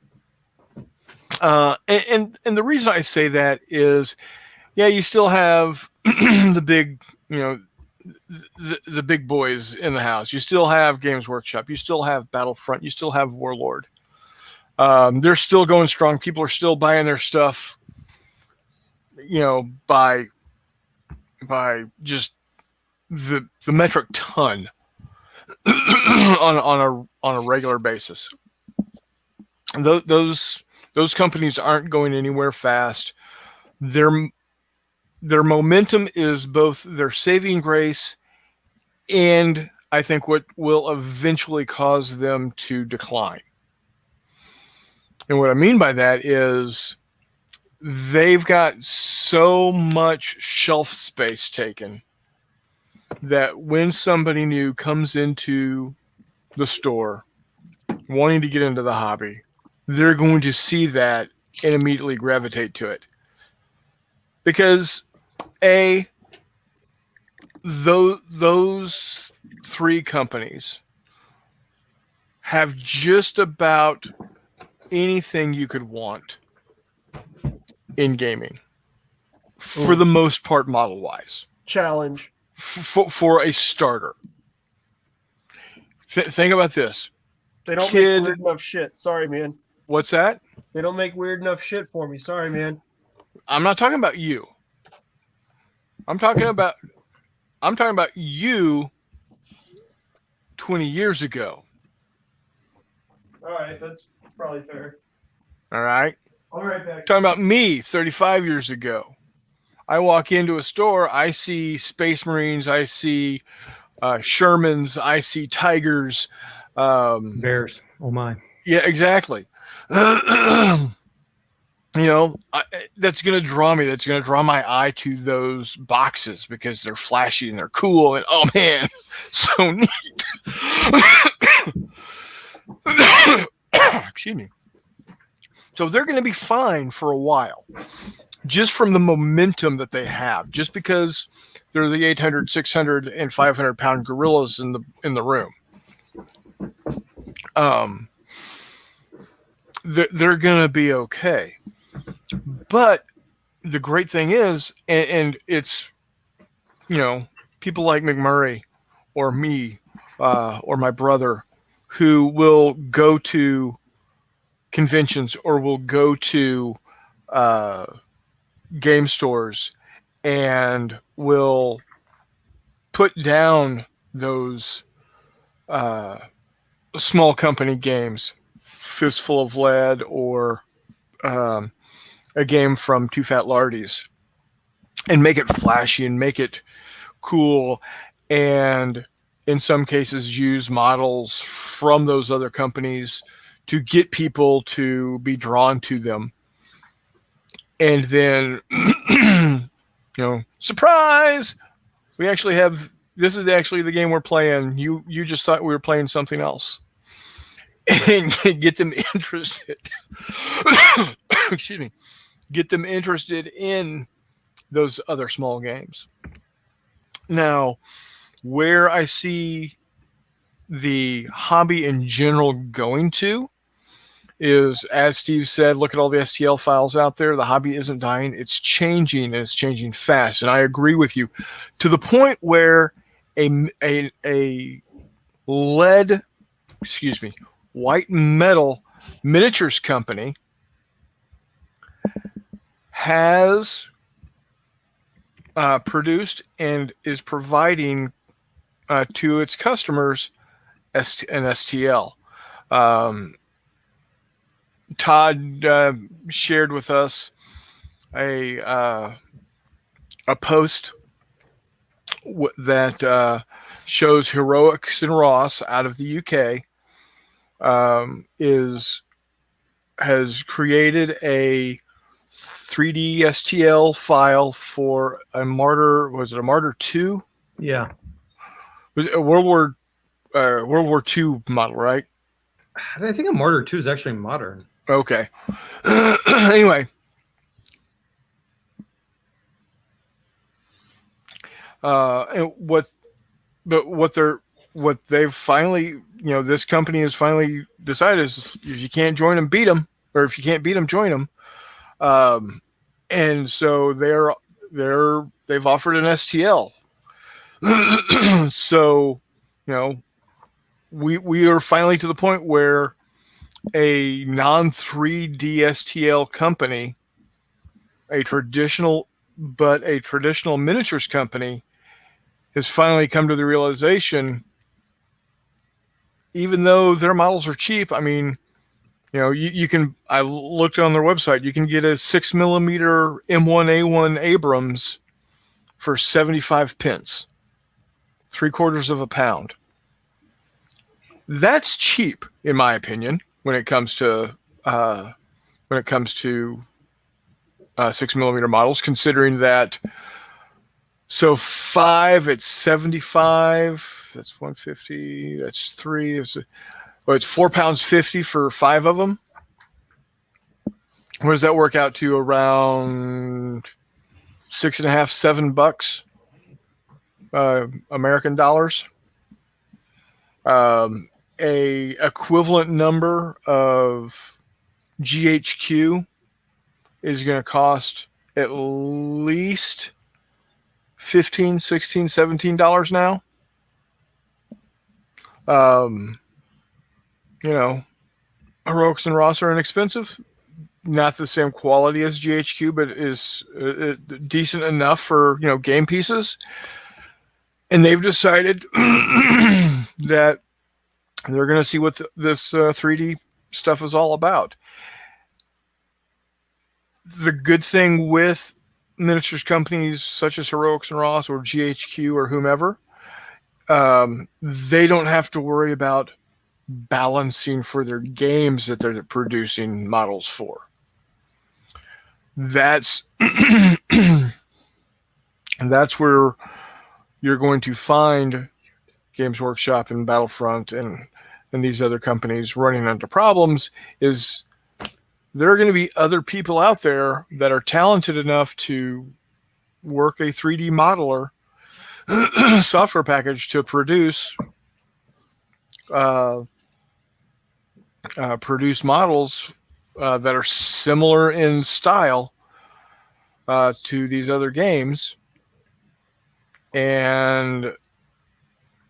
And the reason I say that is, yeah, you still have the big, the big boys in the house. You still have Games Workshop. You still have Battlefront. You still have Warlord. They're still going strong. People are still buying their stuff, by just the metric ton on a regular basis. And those companies aren't going anywhere fast. Their momentum is both their saving grace and I think what will eventually cause them to decline. And what I mean by that is they've got so much shelf space taken that when somebody new comes into the store wanting to get into the hobby, they're going to see that and immediately gravitate to it. Because those three companies have just about anything you could want in gaming, for the most part, model wise. Challenge. For a starter. Think about this. They don't kid. make weird enough shit. Sorry, man. What's that? They don't make weird enough shit for me. Sorry, man. I'm not talking about you. I'm talking about you 20 years ago. All right, that's probably fair. All right. All right, back. Talking about me 35 years ago. I walk into a store, I see Space Marines, I see Shermans, I see Tigers. Bears. Oh my. Yeah, exactly. That's going to draw me. That's going to draw my eye to those boxes because they're flashy and they're cool. And oh man, so neat. Excuse me. So they're going to be fine for a while, just from the momentum that they have, just because they're the 800, 600, and 500 pound gorillas in the room. They're going to be okay. But the great thing is, and it's, people like McMurray or me or my brother who will go to conventions or will go to game stores and will put down those small company games, Fistful of Lead or a game from Two Fat Lardies, and make it flashy and make it cool, and in some cases use models from those other companies to get people to be drawn to them. And then, surprise! We actually have, this is actually the game we're playing. You just thought we were playing something else. And get them interested. Excuse me. Get them interested in those other small games. Now, where I see the hobby in general going to is, as Steve said, look at all the STL files out there. The hobby isn't dying. It's changing, and it's changing fast. And I agree with you to the point where a white metal miniatures company has produced and is providing to its customers an STL. Todd shared with us a post that shows Heroics and Ross out of the UK has created a 3D STL file for a Martyr. Was it a Martyr 2? Yeah. Was it a World War II model, right? I think a Martyr 2 is actually modern. Okay. Anyway. And what they've finally, this company has finally decided is, if you can't join them, beat them, or if you can't beat them, join them. And so they've offered an STL. So, we are finally to the point where a non-3D STL company, a traditional miniatures company, has finally come to the realization, even though their models are cheap, I mean, you can, I looked on their website, you can get a 6mm M1A1 Abrams for 75 pence, 3/4 of a pound. That's cheap, in my opinion, when it comes to 6mm models, considering that. So 5 at 75, that's 150, that's 3. It's £4.50 for 5 of them. What does that work out to? Around $6.50, $7 American dollars. A equivalent number of GHQ is going to cost at least $15, $16, $17 now. Heroics and Ross are inexpensive. Not the same quality as GHQ, but is decent enough for game pieces. And they've decided that they're going to see what this 3D stuff is all about. The good thing with miniatures companies such as Heroics and Ross or GHQ or whomever, they don't have to worry about balancing for their games that they're producing models for. That's where you're going to find Games Workshop and Battlefront and these other companies running into problems. Is there are going to be other people out there that are talented enough to work a 3D modeler software package to produce models that are similar in style to these other games, and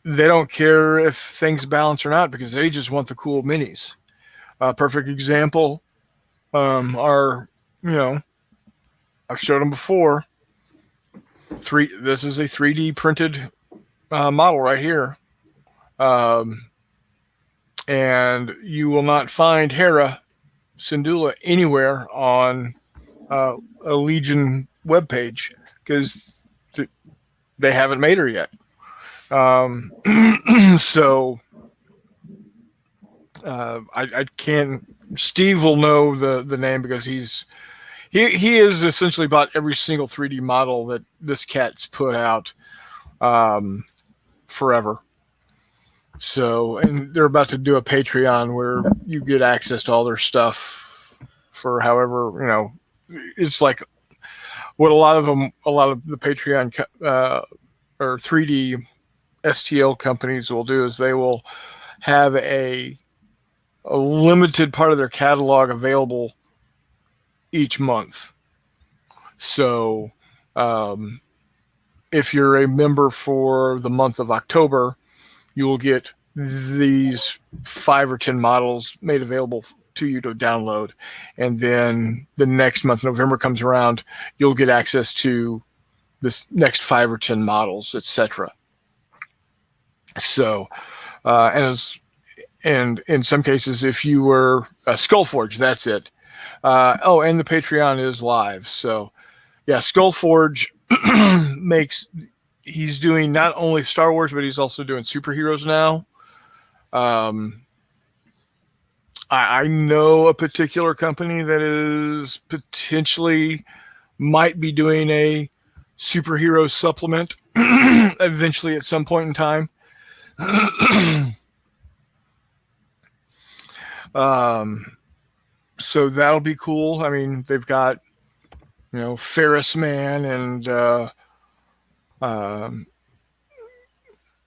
they don't care if things balance or not because they just want the cool minis. Perfect example are, I've showed them before. This is a 3D printed model right here. And you will not find Hera Syndulla anywhere on a Legion webpage because they haven't made her yet. So I can't. Steve will know the name because he has essentially bought every single 3D model that this cat's put out forever. So, and they're about to do a Patreon where you get access to all their stuff for however, it's like what a lot of the Patreon or 3D STL companies will do is they will have a limited part of their catalog available each month. So, if you're a member for the month of October, you will get these 5 or 10 models made available to you to download. And then the next month, November comes around, you'll get access to this next 5 or 10 models, etc. So, and in some cases, if you were Skullforge, that's it. And the Patreon is live. So, yeah, Skullforge he's doing not only Star Wars, but he's also doing superheroes now. I know a particular company that is potentially might be doing a superhero supplement eventually at some point in time. So that'll be cool. I mean, they've got, Ferris Man and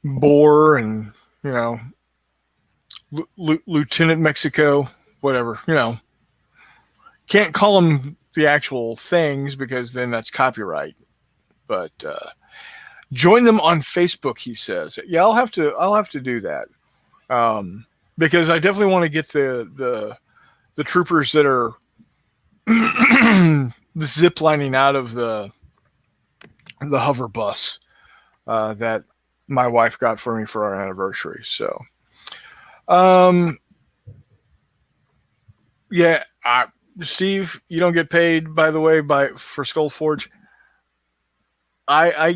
Boar and, Lieutenant Mexico, whatever, can't call them the actual things because then that's copyright, but, join them on Facebook, he says. Yeah, I'll have to do that. Because I definitely want to get the troopers that are zip lining out of the hover bus that my wife got for me for our anniversary. So, yeah, Steve, you don't get paid, by the way, for Skullforge. I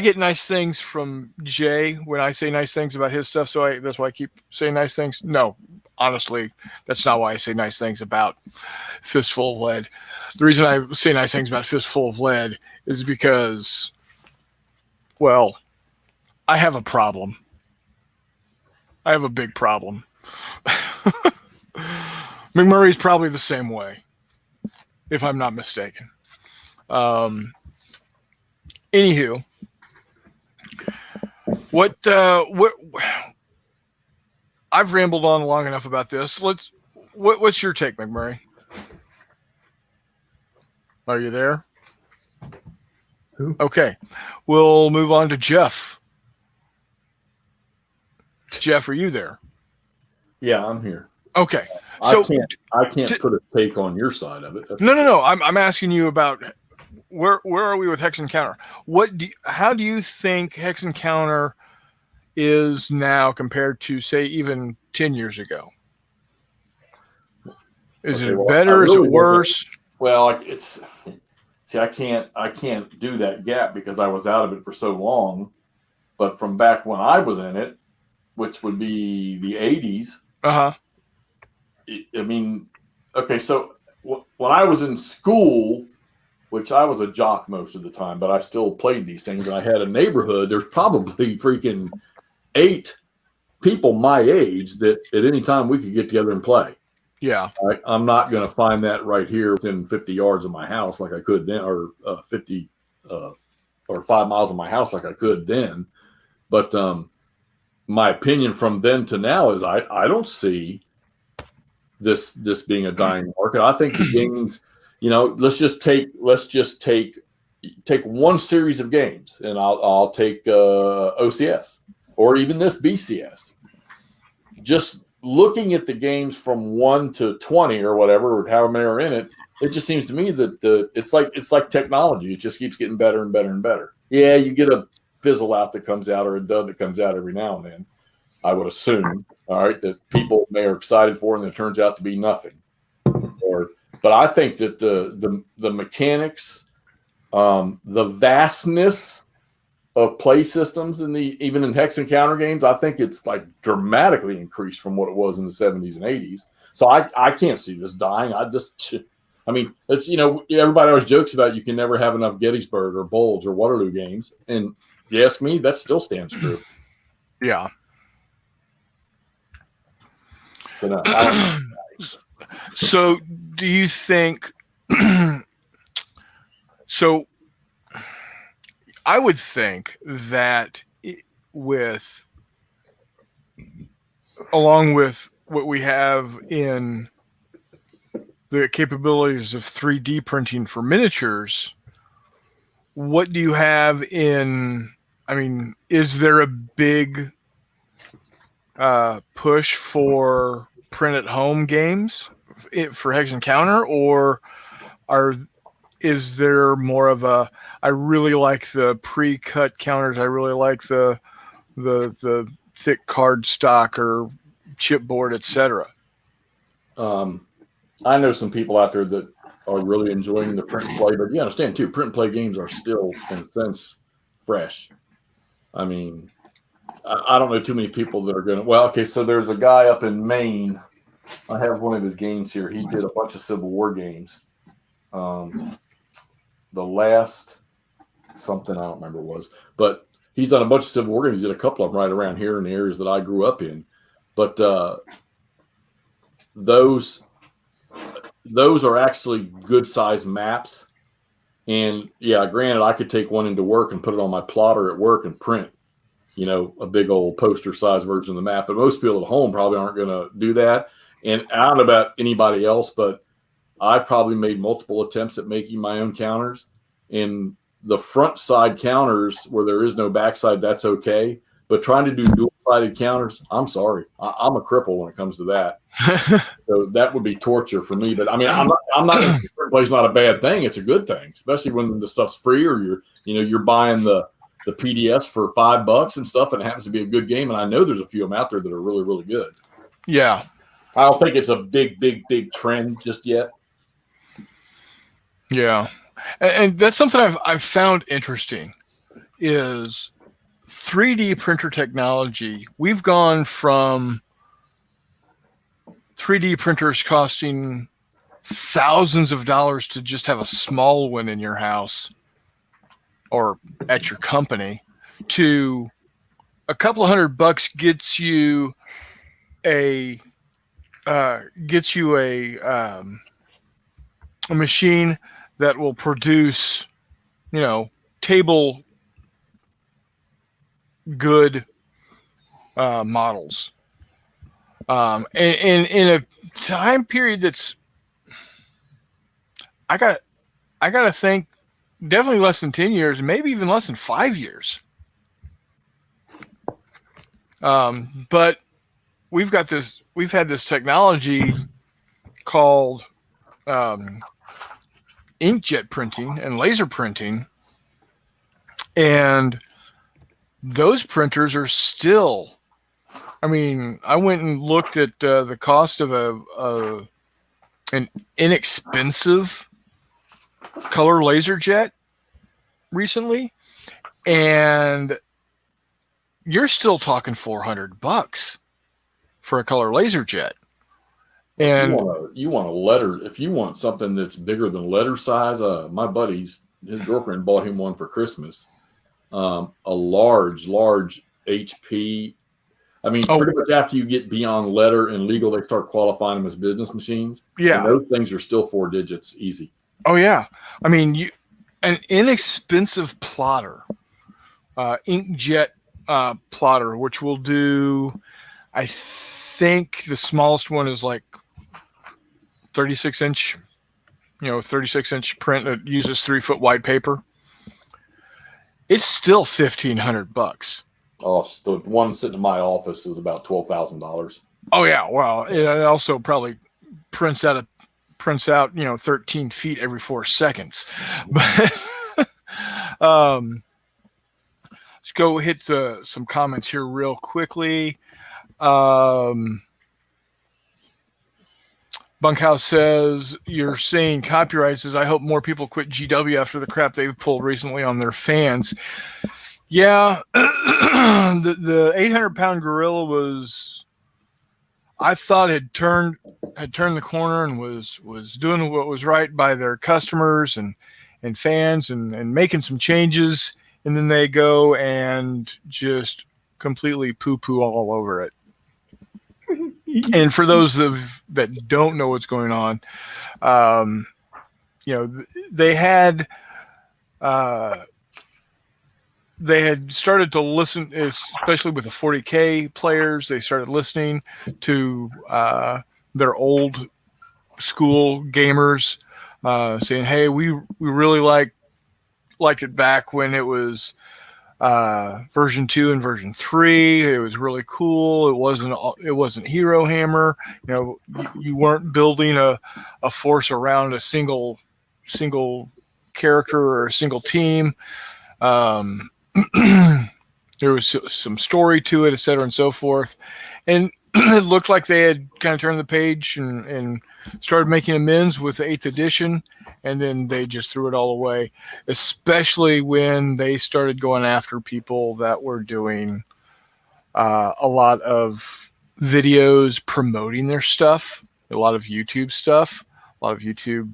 get nice things from Jay when I say nice things about his stuff. So that's why I keep saying nice things. No, honestly, that's not why I say nice things about Fistful of Lead. The reason I say nice things about Fistful of Lead is because, well, I have a problem. I have a big problem. McMurray's probably the same way, if I'm not mistaken. Anywho, what I've rambled on long enough about this. What's your take, McMurray? Are you there? Who? Okay, we'll move on to Jeff. Jeff, are you there? Yeah, I'm here. Okay. So I can't put a take on your side of it. No. I'm asking you about where are we with Hex Encounter? How do you think Hex Encounter is now compared to, say, even 10 years ago? Is it better? Is it worse? Well, I can't do that gap because I was out of it for so long. But from back when I was in it, which would be the 80s. Uh-huh. I mean, okay, so when I was in school, which I was a jock most of the time, but I still played these things, and I had a neighborhood, there's probably freaking 8 people my age that at any time we could get together and play. Yeah. Right? I'm not going to find that right here within 50 yards of my house like I could then, or 50 or 5 miles of my house like I could then. But my opinion from then to now is I don't see this being a dying market. I think the games, let's just take one series of games, and I'll take OCS or even this BCS. Just looking at the games from 1 to 20 or whatever, or however many are in it, it just seems to me that it's like technology. It just keeps getting better and better and better. Yeah, you get a fizzle out that comes out or a dud that comes out every now and then. I would assume, all right, that people may are excited for, and it turns out to be nothing. But I think that the mechanics, the vastness of play systems even in Hex Encounter games, I think it's like dramatically increased from what it was in the 70s and 80s. So I can't see this dying. It's everybody always jokes about you can never have enough Gettysburg or Bulge or Waterloo games, and you ask me, that still stands true. Yeah. So do you think so I would think that along with what we have in the capabilities of 3D printing for miniatures, what do you have is there a big push for print at home games for Hex Encounter, or is there more of a, I really like the pre-cut counters, I really like the thick card stock or chipboard, etc.? I know some people out there that are really enjoying the print and play, but you understand too, print and play games are still in a sense fresh. I mean, I don't know too many people that are going to. Well, okay, so there's a guy up in Maine. I have one of his games here. He did a bunch of Civil War games. The last something I don't remember what it was, but he's done a bunch of Civil War games. He did a couple of them right around here in the areas that I grew up in. But those are actually good sized maps. And yeah, granted, I could take one into work and put it on my plotter at work and print, a big old poster size version of the map. But most people at home probably aren't going to do that. And I don't know about anybody else, but I've probably made multiple attempts at making my own counters. And the front side counters where there is no backside, that's okay. But trying to do dual-sided counters, I'm sorry. I'm a cripple when it comes to that. So that would be torture for me. But I mean, I'm not play's not a bad thing. It's a good thing, especially when the stuff's free or you're buying the PDFs for $5 and stuff, and it happens to be a good game. And I know there's a few of them out there that are really, really good. Yeah. I don't think it's a big trend just yet. Yeah. And that's something I've found interesting is 3D printer technology. We've gone from 3D printers costing thousands of dollars to just have a small one in your house or at your company to a couple of $100 gets you a machine that will produce, table good models. And in a time period that's, I gotta think definitely less than 10 years, maybe even less than 5 years. But we've had this technology called inkjet printing and laser printing, and those printers are still, I mean, I went and looked at the cost of an inexpensive color laser jet recently, and you're still talking $400 for a color laser jet. And you want a letter, if you want something that's bigger than letter size, my buddy's, his girlfriend bought him one for Christmas. A large HP. I mean, pretty much after you get beyond letter and legal, they start qualifying them as business machines. Yeah. And those things are still 4 digits easy. Oh yeah. I mean, an inexpensive plotter, inkjet plotter, which will do, I think the smallest one is like 36-inch, 36-inch print that uses 3-foot wide paper. It's still $1,500. Oh, the one sitting in my office is about $12,000. Oh yeah. Well, it also probably prints out 13 feet every 4 seconds. But let's go hit some comments here real quickly. Bunkhouse says, you're saying copyright says, I hope more people quit GW after the crap they've pulled recently on their fans. Yeah, the 800-pound gorilla was, I thought had turned the corner and was doing what was right by their customers and fans and making some changes, and then they go and just completely poo-poo all over it. And for those that don't know what's going on, they had started to listen, especially with the 40K players. They started listening to their old school gamers saying, "Hey, we really liked it back when it was version 2 and version 3. It was really cool. It wasn't Hero Hammer. You weren't building a force around a single character or a single team. There was some story to it, et cetera, and so forth. And it looked like they had kind of turned the page and started making amends with the 8th edition, and then they just threw it all away, especially when they started going after people that were doing a lot of videos promoting their stuff, a lot of YouTube stuff, a lot of YouTube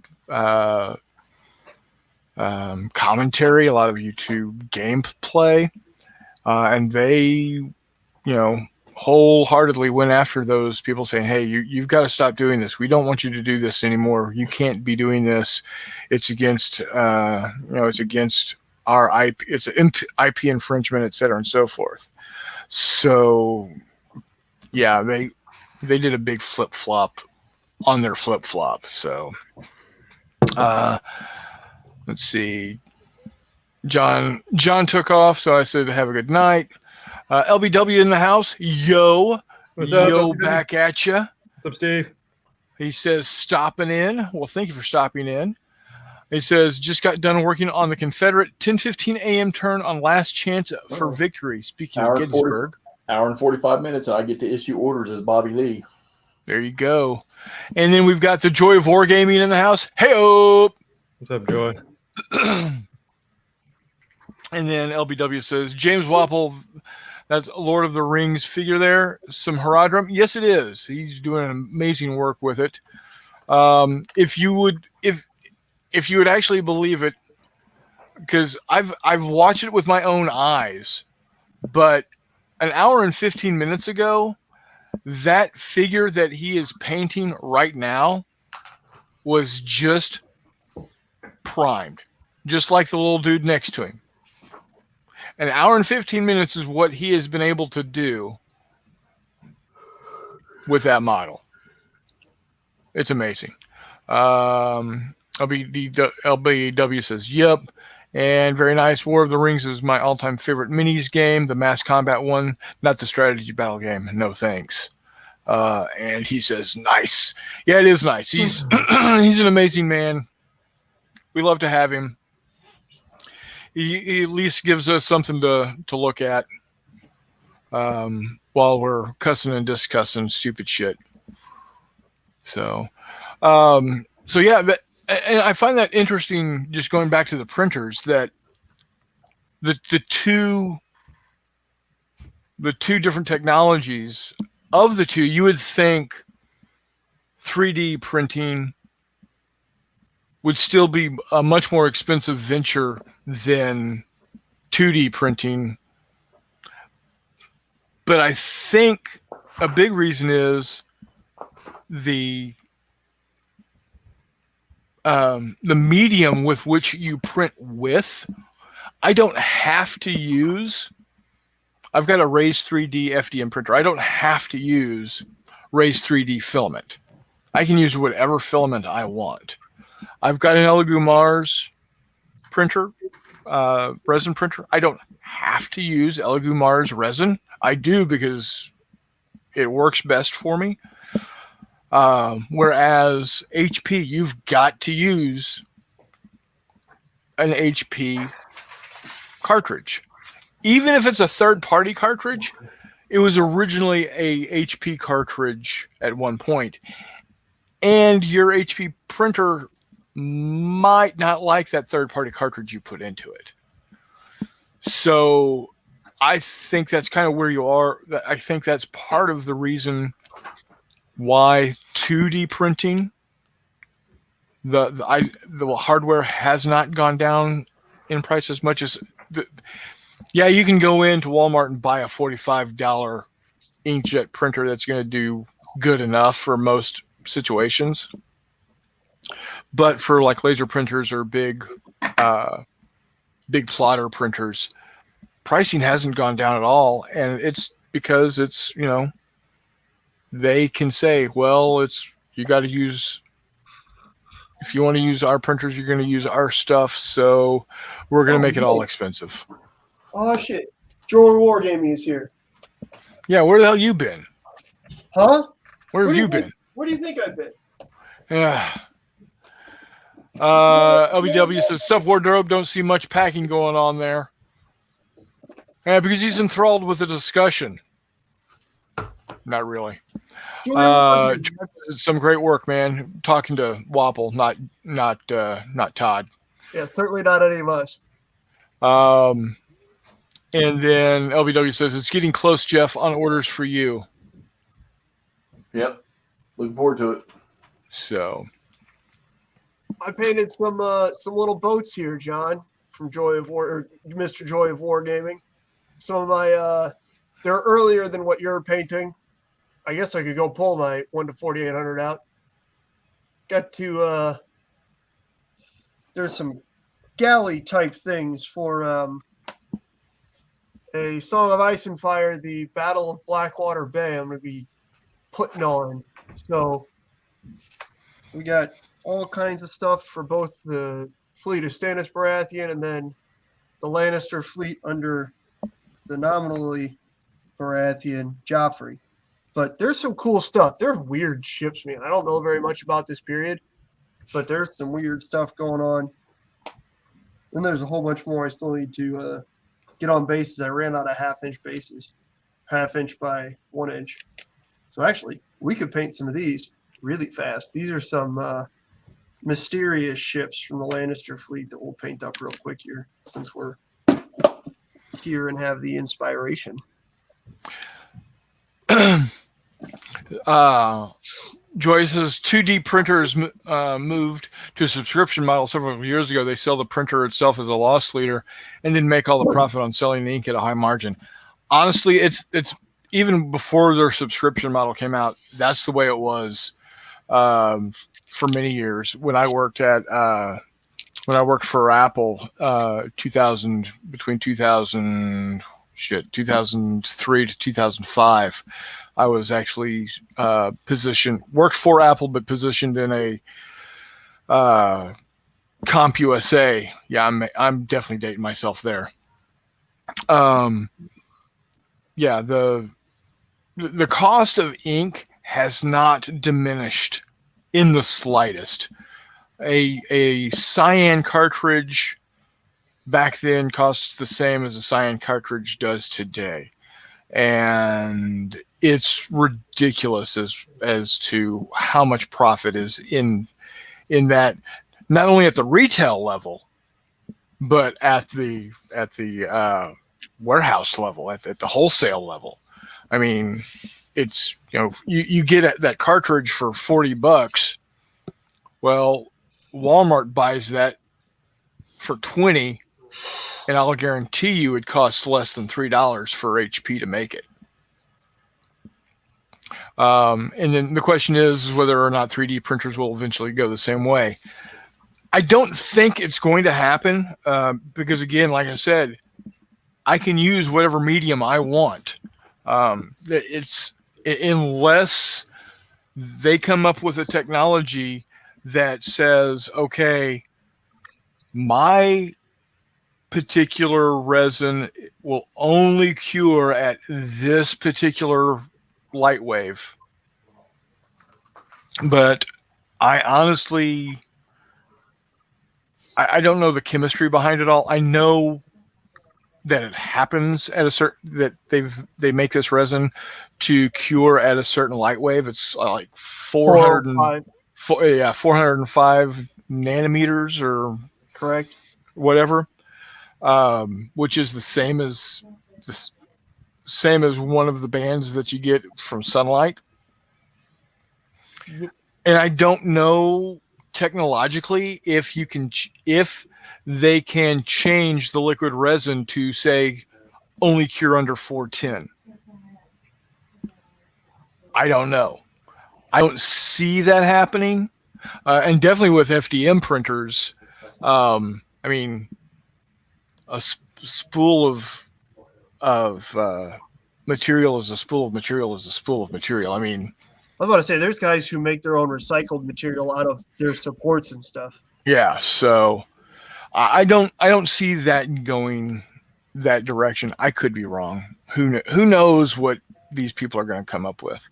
commentary, a lot of YouTube gameplay, and they, wholeheartedly went after those people, saying, "Hey, you've got to stop doing this. We don't want you to do this anymore. You can't be doing this. It's against, it's against our IP. It's an IP infringement, et cetera, and so forth." So, yeah, they did a big flip flop on their flip flop. So, let's see. John took off, so I said, "Have a good night." LBW in the house. Yo. What's up, Yo, LBW? back at you. What's up, Steve? He says, stopping in. Well, thank you for stopping in. He says, just got done working on the Confederate 10:15 a.m. turn on Last Chance for Victory. Speaking of Gettysburg. Hour and 45 minutes, and I get to issue orders as Bobby Lee. There you go. And then we've got the Joy of Wargaming in the house. Hey-o! What's up, Joy? And then LBW says, James Wapple, that's Lord of the Rings figure there. Some Herodrum. Yes, it is. He's doing amazing work with it. If you would actually believe it, because I've watched it with my own eyes, but an hour and 15 minutes ago, that figure that he is painting right now was just primed, just like the little dude next to him. An hour and 15 minutes is what he has been able to do with that model. It's amazing. LBW says, yep. And very nice. War of the Rings is my all-time favorite minis game, the mass combat one, not the strategy battle game. No thanks. And he says, nice. Yeah, it is nice. He's he's an amazing man. We love to have him. He at least gives us something to look at while we're cussing and discussing stupid shit. So yeah, and I find that interesting, just going back to the printers, that the two different technologies, of the two, you would think 3D printing would still be a much more expensive venture than 2D printing. But I think a big reason is the medium with which you print with. I don't have to use, I've got a Raise 3D FDM printer. I don't have to use Raise 3D filament. I can use whatever filament I want. I've got an Elegoo Mars printer, resin printer. I don't have to use Elegoo Mars resin. I do because it works best for me. Whereas HP, you've got to use an HP cartridge. Even if it's a third-party cartridge, it was originally a HP cartridge at one point. And your HP printer might not like that third-party cartridge you put into it. So I think that's kind of where you are. I think that's part of the reason why 2D printing, the hardware has not gone down in price as much as yeah, you can go into Walmart and buy a $45 inkjet printer that's going to do good enough for most situations. But for like laser printers or big plotter printers, pricing hasn't gone down at all. And it's because it's, they can say, well, you got to use, if you want to use our printers, you're going to use our stuff. So we're going to make it all expensive. Oh, shit. Joel Wargaming is here. Yeah, where the hell you been? Huh? Where have you been? Where do you think I've been? Yeah. LBW says, Sup Wardrobe, don't see much packing going on there. Yeah, because he's enthralled with the discussion. Not really. Some great work, man. Talking to Wapple, not Todd. Yeah, certainly not any of us. And then LBW says, it's getting close, Jeff, on orders for you. Yep. Looking forward to it. So I painted some little boats here, John, from Joy of War, or Mr. Joy of Wargaming. Some of my they're earlier than what you're painting. I guess I could go pull my 1 to 4800 out. Got to there's some galley type things for a Song of Ice and Fire, the Battle of Blackwater Bay. I'm going to be putting on. So we got all kinds of stuff for both the fleet of Stannis Baratheon and then the Lannister fleet under the nominally Baratheon Joffrey. But there's some cool stuff. They're weird ships, man. I don't know very much about this period, but there's some weird stuff going on. And there's a whole bunch more I still need to get on bases. I ran out of half-inch bases, 1/2 inch by 1 inch. So actually, we could paint some of these really fast. These are some mysterious ships from the Lannister fleet that we'll paint up real quick here, since we're here and have the inspiration. Joyce's 2D printers moved to a subscription model several years ago. They sell the printer itself as a loss leader and then make all the profit on selling the ink at a high margin. Honestly, it's even before their subscription model came out, that's the way it was for many years. When I worked for Apple, 2003 to 2005, I was actually worked for Apple, but positioned in a CompUSA. Yeah, I'm definitely dating myself there. Yeah, the cost of ink has not diminished in the slightest. A cyan cartridge back then costs the same as a cyan cartridge does today, and it's ridiculous as to how much profit is in that, not only at the retail level, but at the warehouse level, at the wholesale level. I mean, it's, you get that cartridge for $40. Well, Walmart buys that for $20, and I'll guarantee you it costs less than $3 for HP to make it. And then the question is whether or not 3D printers will eventually go the same way. I don't think it's going to happen because, again, like I said, I can use whatever medium I want. Unless they come up with a technology that says, okay, my particular resin will only cure at this particular light wave. But I honestly, I don't know the chemistry behind it all. I know that it happens at a certain, that they make this resin to cure at a certain light wave. It's like 405 nanometers or correct, whatever, which is the same as one of the bands that you get from sunlight. And I don't know technologically if they can change the liquid resin to, say, only cure under 410. I don't know. I don't see that happening. And definitely with FDM printers, I mean, a spool of material is a spool of material is a spool of material. I mean, I was about to say, there's guys who make their own recycled material out of their supports and stuff. Yeah, so I don't see that going that direction. I could be wrong. Who knows what these people are going to come up with?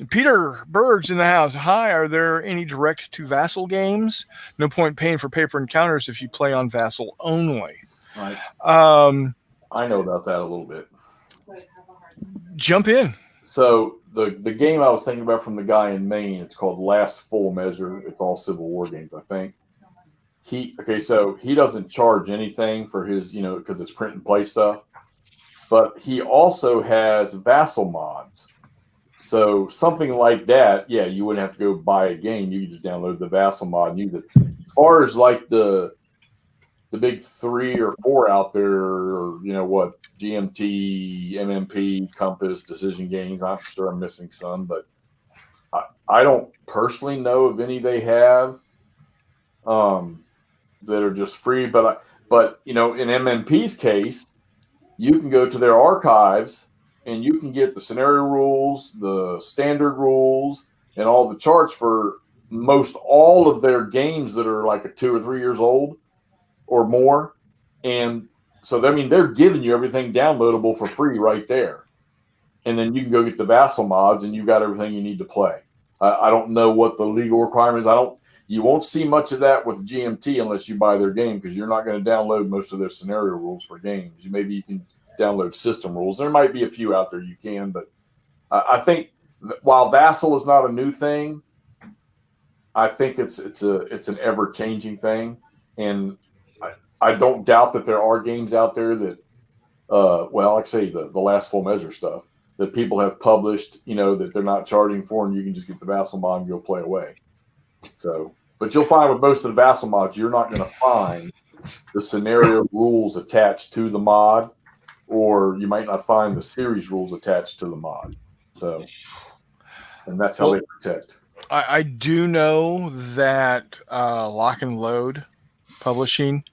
Peter Berg's in the house. Hi, are there any direct to Vassal games? No point paying for paper encounters if you play on Vassal only. Right. I know about that a little bit. Jump in. So the game I was thinking about from the guy in Maine, it's called Last Full Measure. It's all Civil War games, I think. So he doesn't charge anything for his, because it's print and play stuff. But he also has Vassal mods. So something like that, yeah, you wouldn't have to go buy a game. You could just download the Vassal mod and use it. As far as like the big 3 or 4 out there, or GMT, MMP, Compass, Decision Games. I'm sure I'm missing some, but I don't personally know of any they have that are just free. But in MMP's case, you can go to their archives and you can get the scenario rules, the standard rules, and all the charts for most all of their games that are like 2 or 3 years old or more. And so, they're giving you everything downloadable for free right there. And then you can go get the Vassal mods and you've got everything you need to play. I don't know what the legal requirements. You won't see much of that with GMT unless you buy their game, because you're not going to download most of their scenario rules for games. Maybe you can download system rules. There might be a few out there you can, but I think while Vassal is not a new thing, I think it's an ever changing thing, and I don't doubt that there are games out there that, like I say, the Last Full Measure stuff that people have published, that they're not charging for, and you can just get the Vassal mod and go play away. So, but you'll find with most of the Vassal mods, you're not going to find the scenario rules attached to the mod, or you might not find the series rules attached to the mod. So, and that's how they protect. I do know that Lock and Load Publishing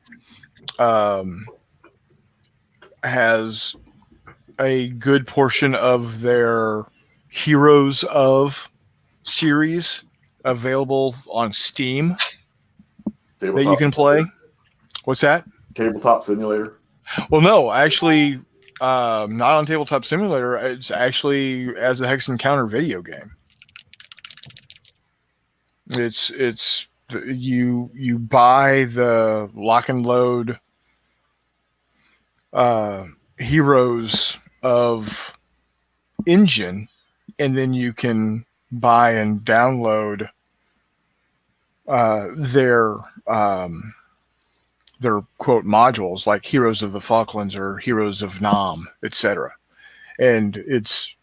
has a good portion of their Heroes of series available on Steam. that you can play. What's that? Tabletop Simulator. Well, no, actually, not on Tabletop Simulator. It's actually as a Hex Encounter video game. It's you buy the lock and load heroes of Engine, and then you can buy and download their quote modules like Heroes of the Falklands or Heroes of Nam, etc. And it's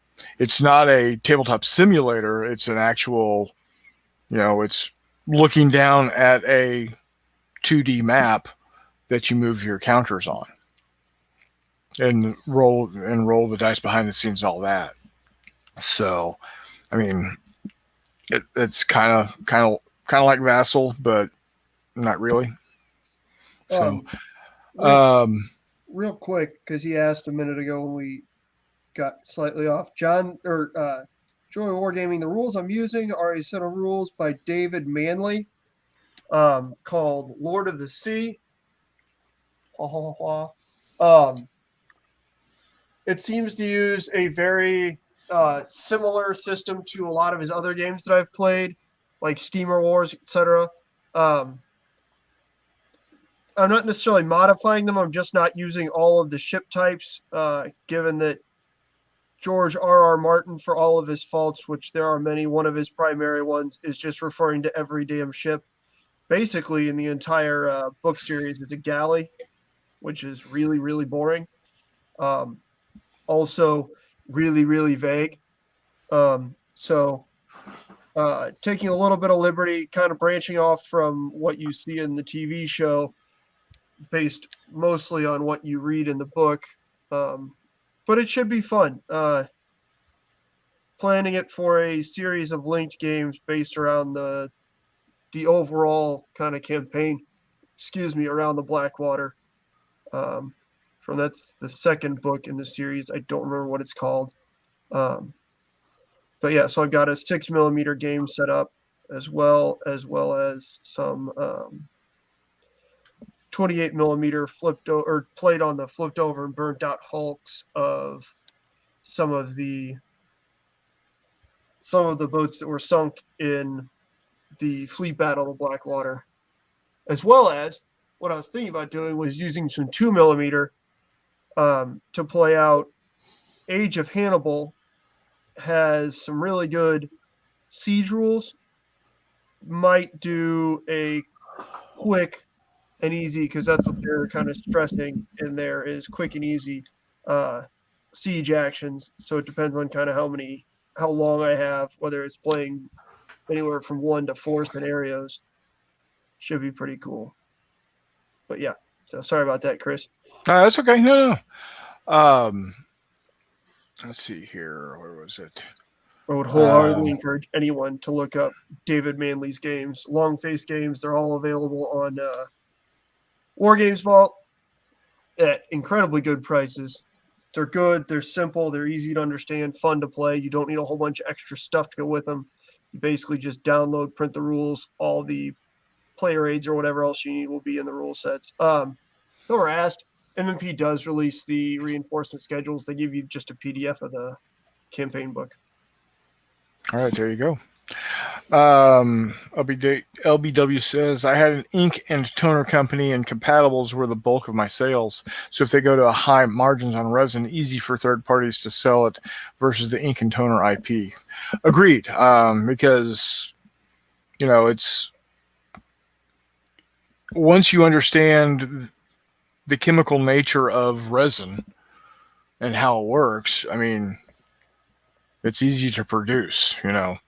not a tabletop simulator. It's an actual, it's looking down at a 2D map that you move your counters on and roll the dice behind the scenes and all that. So, I mean, it's kind of like Vassal, but not really. So, real quick, because he asked a minute ago when we got slightly off. Joy Wargaming. The rules I'm using are a set of rules by David Manley, called Lord of the Sea. It seems to use a very similar system to a lot of his other games that I've played, like Steamer Wars, etc. I'm not necessarily modifying them. I'm just not using all of the ship types, given that George R.R. Martin, for all of his faults, which there are many, one of his primary ones is just referring to every damn ship. Basically, in the entire book series, it's a galley, which is really, really boring. Also, really, really vague. So taking a little bit of liberty, kind of branching off from what you see in the TV show, based mostly on what you read in the book. But it should be fun. Planning it for a series of linked games based around the overall kind of campaign, around the Blackwater. That's the second book in the series. I don't remember what it's called. But yeah, so I've got a 6mm game set up as well as some 28mm played on the flipped over and burnt out hulks of some of the boats that were sunk in the fleet battle of Blackwater, as well as what I was thinking about doing was using some 2mm to play out Age of Hannibal. Has some really good siege rules. Might do a quick and easy, because that's what they're kind of stressing in there, is quick and easy siege actions. So it depends on kind of how long I have, whether it's playing anywhere from 1 to 4 scenarios. Should be pretty cool. But yeah, so sorry about that, Chris. That's okay. No. Let's see here. Where was it? I would wholeheartedly encourage anyone to look up David Manley's games, Long Face Games. They're all available on War Games Vault at incredibly good prices. They're good. They're simple. They're easy to understand, fun to play. You don't need a whole bunch of extra stuff to go with them. You basically just download, print the rules. All the player aids or whatever else you need will be in the rule sets. Though we're asked, MMP does release the reinforcement schedules. They give you just a PDF of the campaign book. All right, there you go. LBW says, I had an ink and toner company, and compatibles were the bulk of my sales. So if they go to high margins on resin, easy for third parties to sell it versus the ink and toner IP. Agreed. Because, it's once you understand the chemical nature of resin and how it works, I mean, it's easy to produce, Well,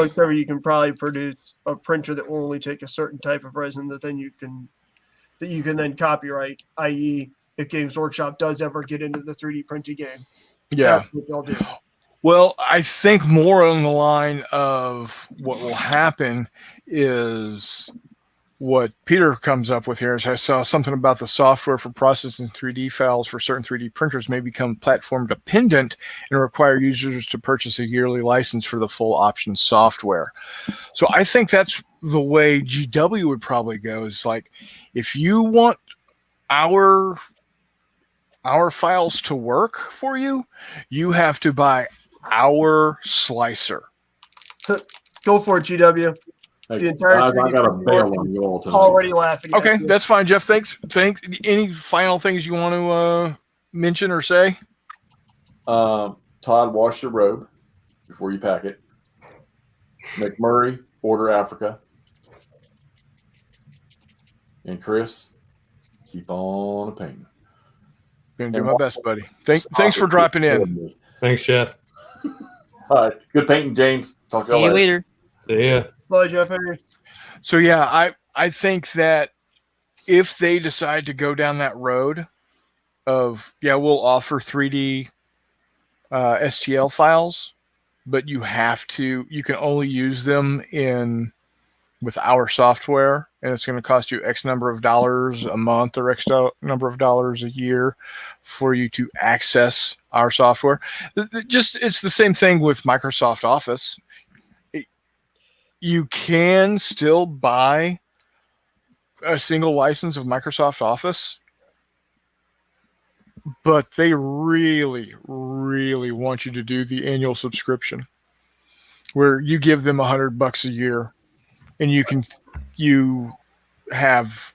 except you can probably produce a printer that will only take a certain type of resin that you can then copyright, i.e., if Games Workshop does ever get into the 3D printing game. Yeah. That's what they'll do. Well, I think more on the line of what will happen is what Peter comes up with here is I saw something about the software for processing 3D files for certain 3D printers may become platform dependent and require users to purchase a yearly license for the full option software. So I think that's the way GW would probably go, is like, if you want our files to work for you, you have to buy our slicer. Go for it, GW. Hey, The entire I 3D got a printing bail market on you all tonight. already laughing. Okay, at you. that's fine, Jeff. Thanks. Any final things you want to mention or say? Todd, wash your robe before you pack it. McMurray, order Africa. And Chris, keep on painting. Gonna do my best, buddy. Thanks for dropping in. Thanks, Jeff. All right, good painting, James. Talk to See you you later. later. See ya. Bye, Jeff Henry. So yeah, I think that if they decide to go down that road of, yeah, we'll offer 3D STL files, but you can only use them with our software, and it's going to cost you X number of dollars a month or X number of dollars a year for you to access our software. It's the same thing with Microsoft Office. You can still buy a single license of Microsoft Office, but they really, really want you to do the annual subscription where you give them $100 a year and you have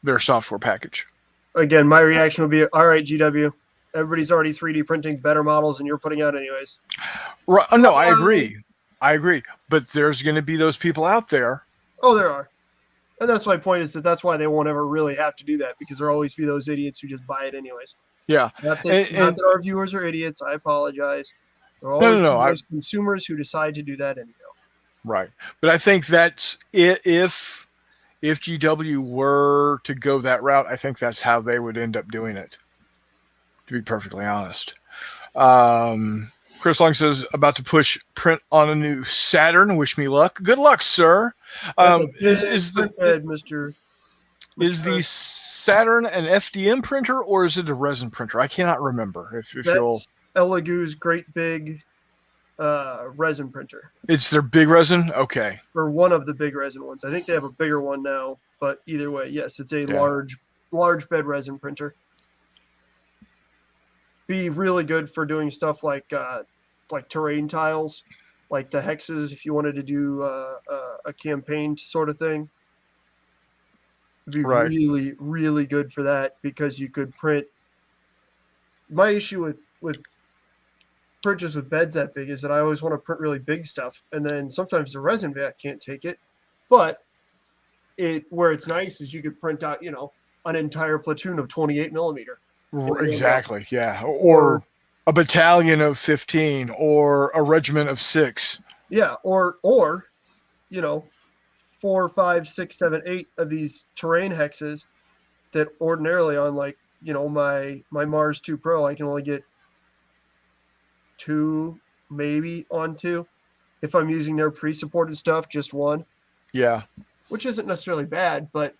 their software package. Again, my reaction would be, all right, GW, everybody's already 3D printing better models than you're putting out anyways. Right. No, I agree. But there's going to be those people out there. Oh, there are. And that's my point, is that's why they won't ever really have to do that, because there'll always be those idiots who just buy it anyways. Yeah. Not that our viewers are idiots. I apologize. There will always be those consumers who decide to do that anyhow. Right. But I think that's if GW were to go that route, I think that's how they would end up doing it, to be perfectly honest. Chris Long says, about to push print on a new Saturn. Wish me luck. Good luck, sir. Is the Saturn an FDM printer or is it a resin printer? I cannot remember. That's Elegoo's great big resin printer. It's their big resin? Okay. Or one of the big resin ones. I think they have a bigger one now, but either way, yes, it's a large bed resin printer. Be really good for doing stuff like terrain tiles, like the hexes, if you wanted to do a campaign sort of thing. It'd be really, really good for that, because you could print. My issue with purchase with beds that big is that I always want to print really big stuff, and then sometimes the resin vat can't take it. But where it's nice is you could print out, an entire platoon of 28 millimeter. Exactly. Yeah. Or a battalion of 15 or a regiment of 6. Yeah. Or 4, 5, 6, 7, 8 of these terrain hexes that ordinarily on my Mars 2 Pro, I can only get 2 maybe on 2. If I'm using their pre-supported stuff, just 1. Yeah. Which isn't necessarily bad, but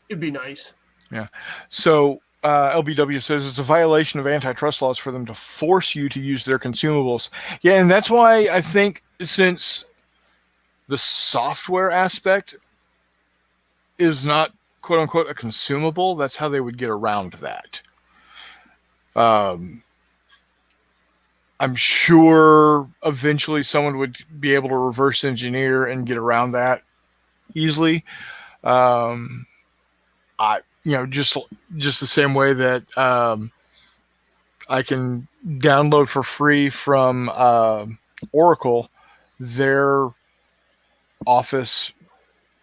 it'd be nice. Yeah. So LBW says it's a violation of antitrust laws for them to force you to use their consumables. Yeah, and that's why I think, since the software aspect is not quote unquote a consumable, that's how they would get around that. I'm sure eventually someone would be able to reverse engineer and get around that easily. Just the same way that I can download for free from Oracle their Office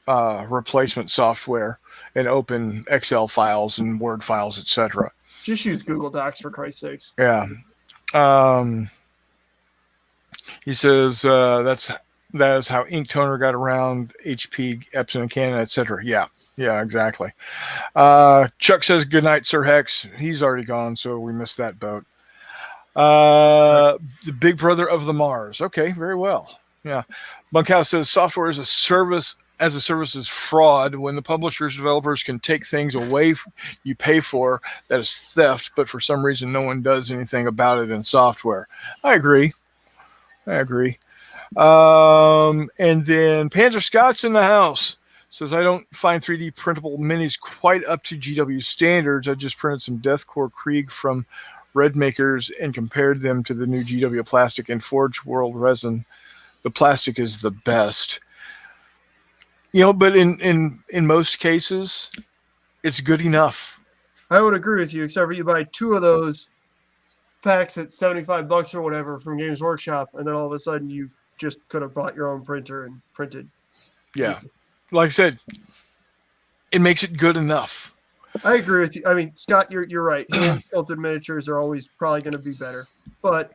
replacement software and open Excel files and Word files, etc. Just use Google Docs, for Christ's sakes. Yeah. He says that is how Ink Toner got around HP, Epson, and Canon, etc. Yeah, exactly. Chuck says, good night, Sir Hex. He's already gone, so we missed that boat. The big brother of the Mars. Okay, very well. Yeah. Bunkhouse says, software as a service as a service is fraud. When the publishers, developers can take things away you pay for, that is theft, but for some reason no one does anything about it in software. I agree. And then Panzer Scott's in the house. Says, I don't find 3D printable minis quite up to GW standards. I just printed some Deathcore Krieg from Red Makers and compared them to the new GW plastic and Forge World resin. The plastic is the best. But in most cases, it's good enough. I would agree with you, except for you buy 2 of those packs at $75 or whatever from Games Workshop, and then all of a sudden you just could have bought your own printer and printed. Yeah. Like I said, it makes it good enough. I agree with you. I mean, Scott, you're right. Hand sculpted miniatures are always probably going to be better, but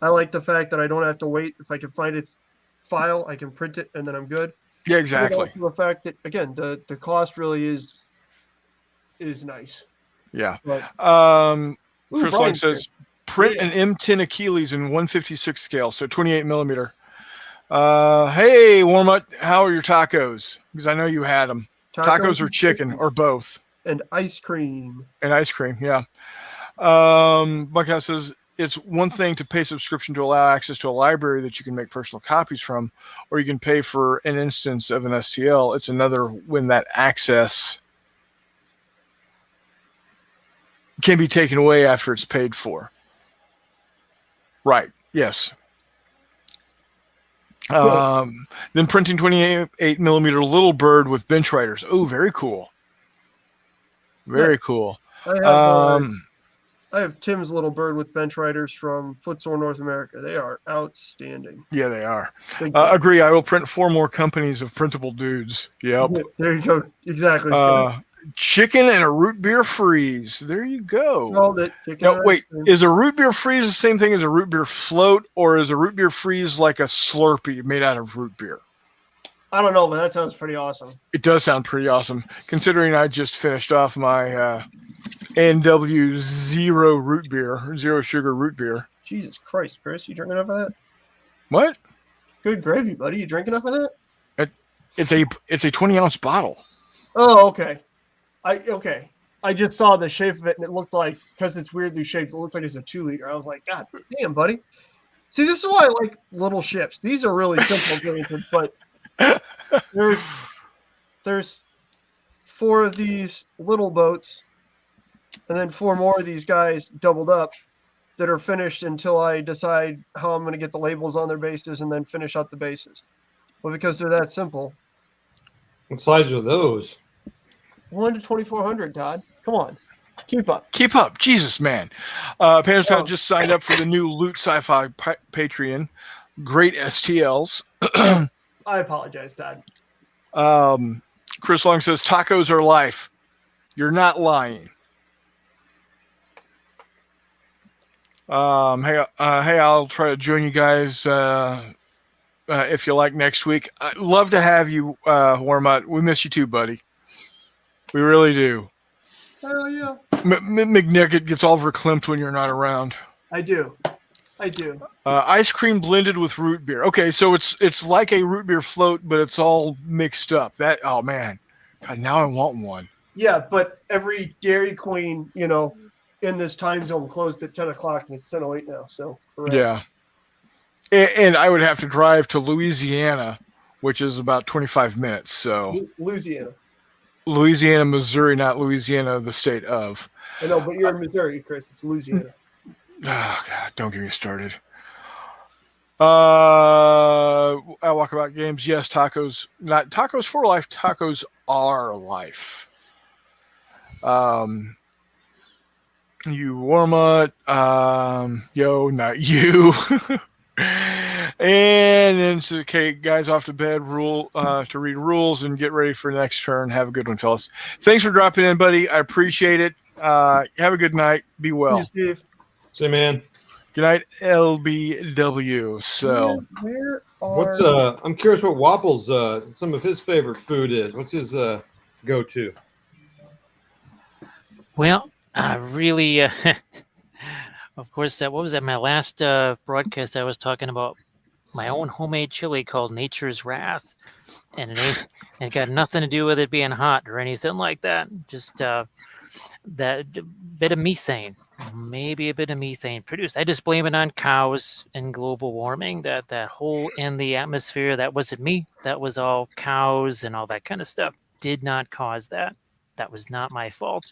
I like the fact that I don't have to wait. If I can find its file, I can print it, and then I'm good. Yeah, exactly. The fact that, again, the cost really is nice. Yeah. But, Chris Lang says, print an M10 Achilles in 156 scale, so 28 millimeter. Hey, Warmut, how are your tacos? Because I know you had them. Tacos or chicken or both. And ice cream. Yeah. Buckhouse says, it's one thing to pay subscription to allow access to a library that you can make personal copies from, or you can pay for an instance of an STL. It's another when that access can be taken away after it's paid for. Right. Yes. Then printing 28 millimeter Little Bird with bench riders. Oh, very cool. Very cool. I have Tim's Little Bird with bench riders from Footsore North America. They are outstanding. Yeah, they are. Agree. I will print 4 more companies of printable dudes. Yep. There you go. Exactly. Chicken and a root beer freeze. There you go. Called it. No, wait. Is a root beer freeze the same thing as a root beer float, or is a root beer freeze like a Slurpee made out of root beer? I don't know, but that sounds pretty awesome. It does sound pretty awesome, considering I just finished off my NW zero sugar root beer. Jesus Christ, Chris, you drinking enough of that? What? Good gravy, buddy. You drinking enough of that? It's a 20-ounce bottle. Oh, okay. I just saw the shape of it, and it looked like, because it's weirdly shaped, it looked like it's a 2-liter. I was like, God damn, buddy. See, this is why I like little ships. These are really simple drinks, but there's 4 of these little boats, and then 4 more of these guys doubled up that are finished until I decide how I'm going to get the labels on their bases and then finish out the bases. Well, because they're that simple. What size are those? 1 to 2,400, Todd. Come on. Keep up. Jesus, man. Panzer just signed up for the new Loot Sci-Fi Patreon. Great STLs. I apologize, Todd. Chris Long says, tacos are life. You're not lying. Hey, I'll try to join you guys if you like next week. I'd love to have you, Warmut. We miss you too, buddy. We really do. Hell yeah. McNicket gets all verklempt when you're not around. I do. Ice cream blended with root beer. Okay, so it's like a root beer float, but it's all mixed up. Oh man, God, now I want one. Yeah, but every Dairy Queen, in this time zone closed at 10 o'clock, and it's 10:08 now. So hooray. Yeah, and I would have to drive to Louisiana, which is about 25 minutes. So Louisiana, Missouri, not Louisiana, the state of. I know, but you're in Missouri, Chris. It's Louisiana. Oh God, don't get me started. I walk about games. Yes, tacos. Not tacos for life. Tacos are life. You Warmut. Yo, not you. And then so, okay, guys, off to bed. To read rules and get ready for the next turn. Have a good one, fellas. Thanks for dropping in, buddy. I appreciate it. Have a good night. Be well. See you, Steve. See, man. Good night, LBW. So, I'm curious what Waffles, some of his favorite food is. What's his go-to? Well, really, of course, what was that? My last broadcast, I was talking about my own homemade chili called Nature's Wrath. and it got nothing to do with it being hot or anything like that. Just that bit of methane, maybe a bit of methane produced. I just blame it on cows and global warming. That hole in the atmosphere, that wasn't me. That was all cows and all that kind of stuff. Did not cause that. That was not my fault.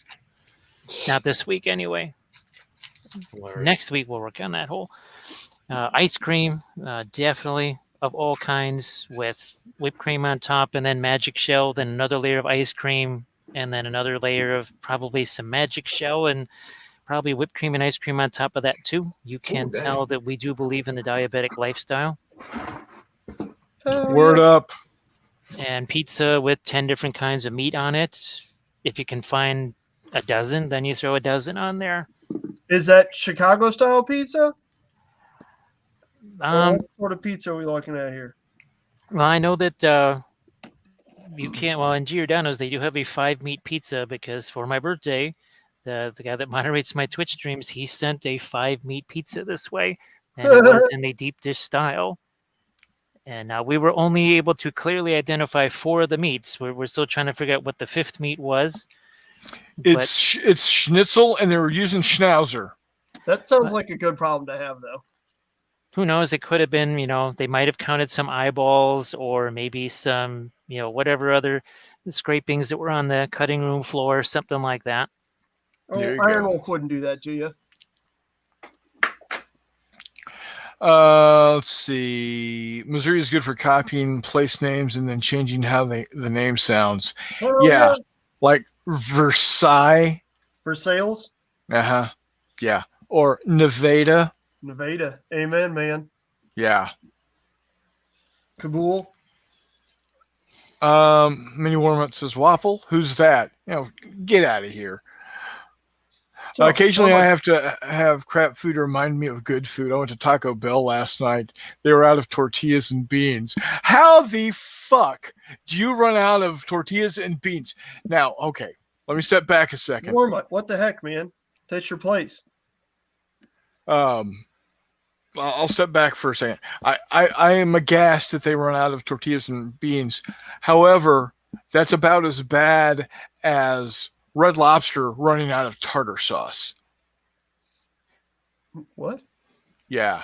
Not this week, anyway. Hilarious. Next week we'll work on that hole. Ice cream, definitely of all kinds, with whipped cream on top, and then magic shell, then another layer of ice cream, and then another layer of probably some magic shell, and probably whipped cream and ice cream on top of that too. You can tell that we do believe in the diabetic lifestyle. Word up. And pizza with 10 different kinds of meat on it. If you can find a dozen, then you throw a dozen on there. Is that Chicago style pizza? What sort of pizza are we looking at here? Well, I know that you can't. Well, in Giordano's, they do have a 5-meat pizza, because for my birthday, the guy that moderates my Twitch streams, he sent a 5-meat pizza this way, and it was in a deep dish style. And we were only able to clearly identify 4 of the meats. We're still trying to figure out what the 5th meat was. It's schnitzel, and they were using schnauzer. That sounds like a good problem to have, though. Who knows? It could have been, they might have counted some eyeballs, or maybe some, whatever other scrapings that were on the cutting room floor, something like that. Oh, Iron Wolf wouldn't do that to you. Let's see. Missouri is good for copying place names and then changing how the name sounds. Yeah, like Versailles. Versailles? Yeah. Or Nevada. Nevada. Amen, man. Yeah. Kabul. Mini Warm-Up says Waffle. Who's that? Get out of here. So, occasionally I have to have crap food to remind me of good food. I went to Taco Bell last night. They were out of tortillas and beans. How the fuck do you run out of tortillas and beans? Now, okay, let me step back a second. Warm-Up. What the heck, man? That's your place. I'll step back for a second. I am aghast that they run out of tortillas and beans. However, that's about as bad as Red Lobster running out of tartar sauce. What? Yeah.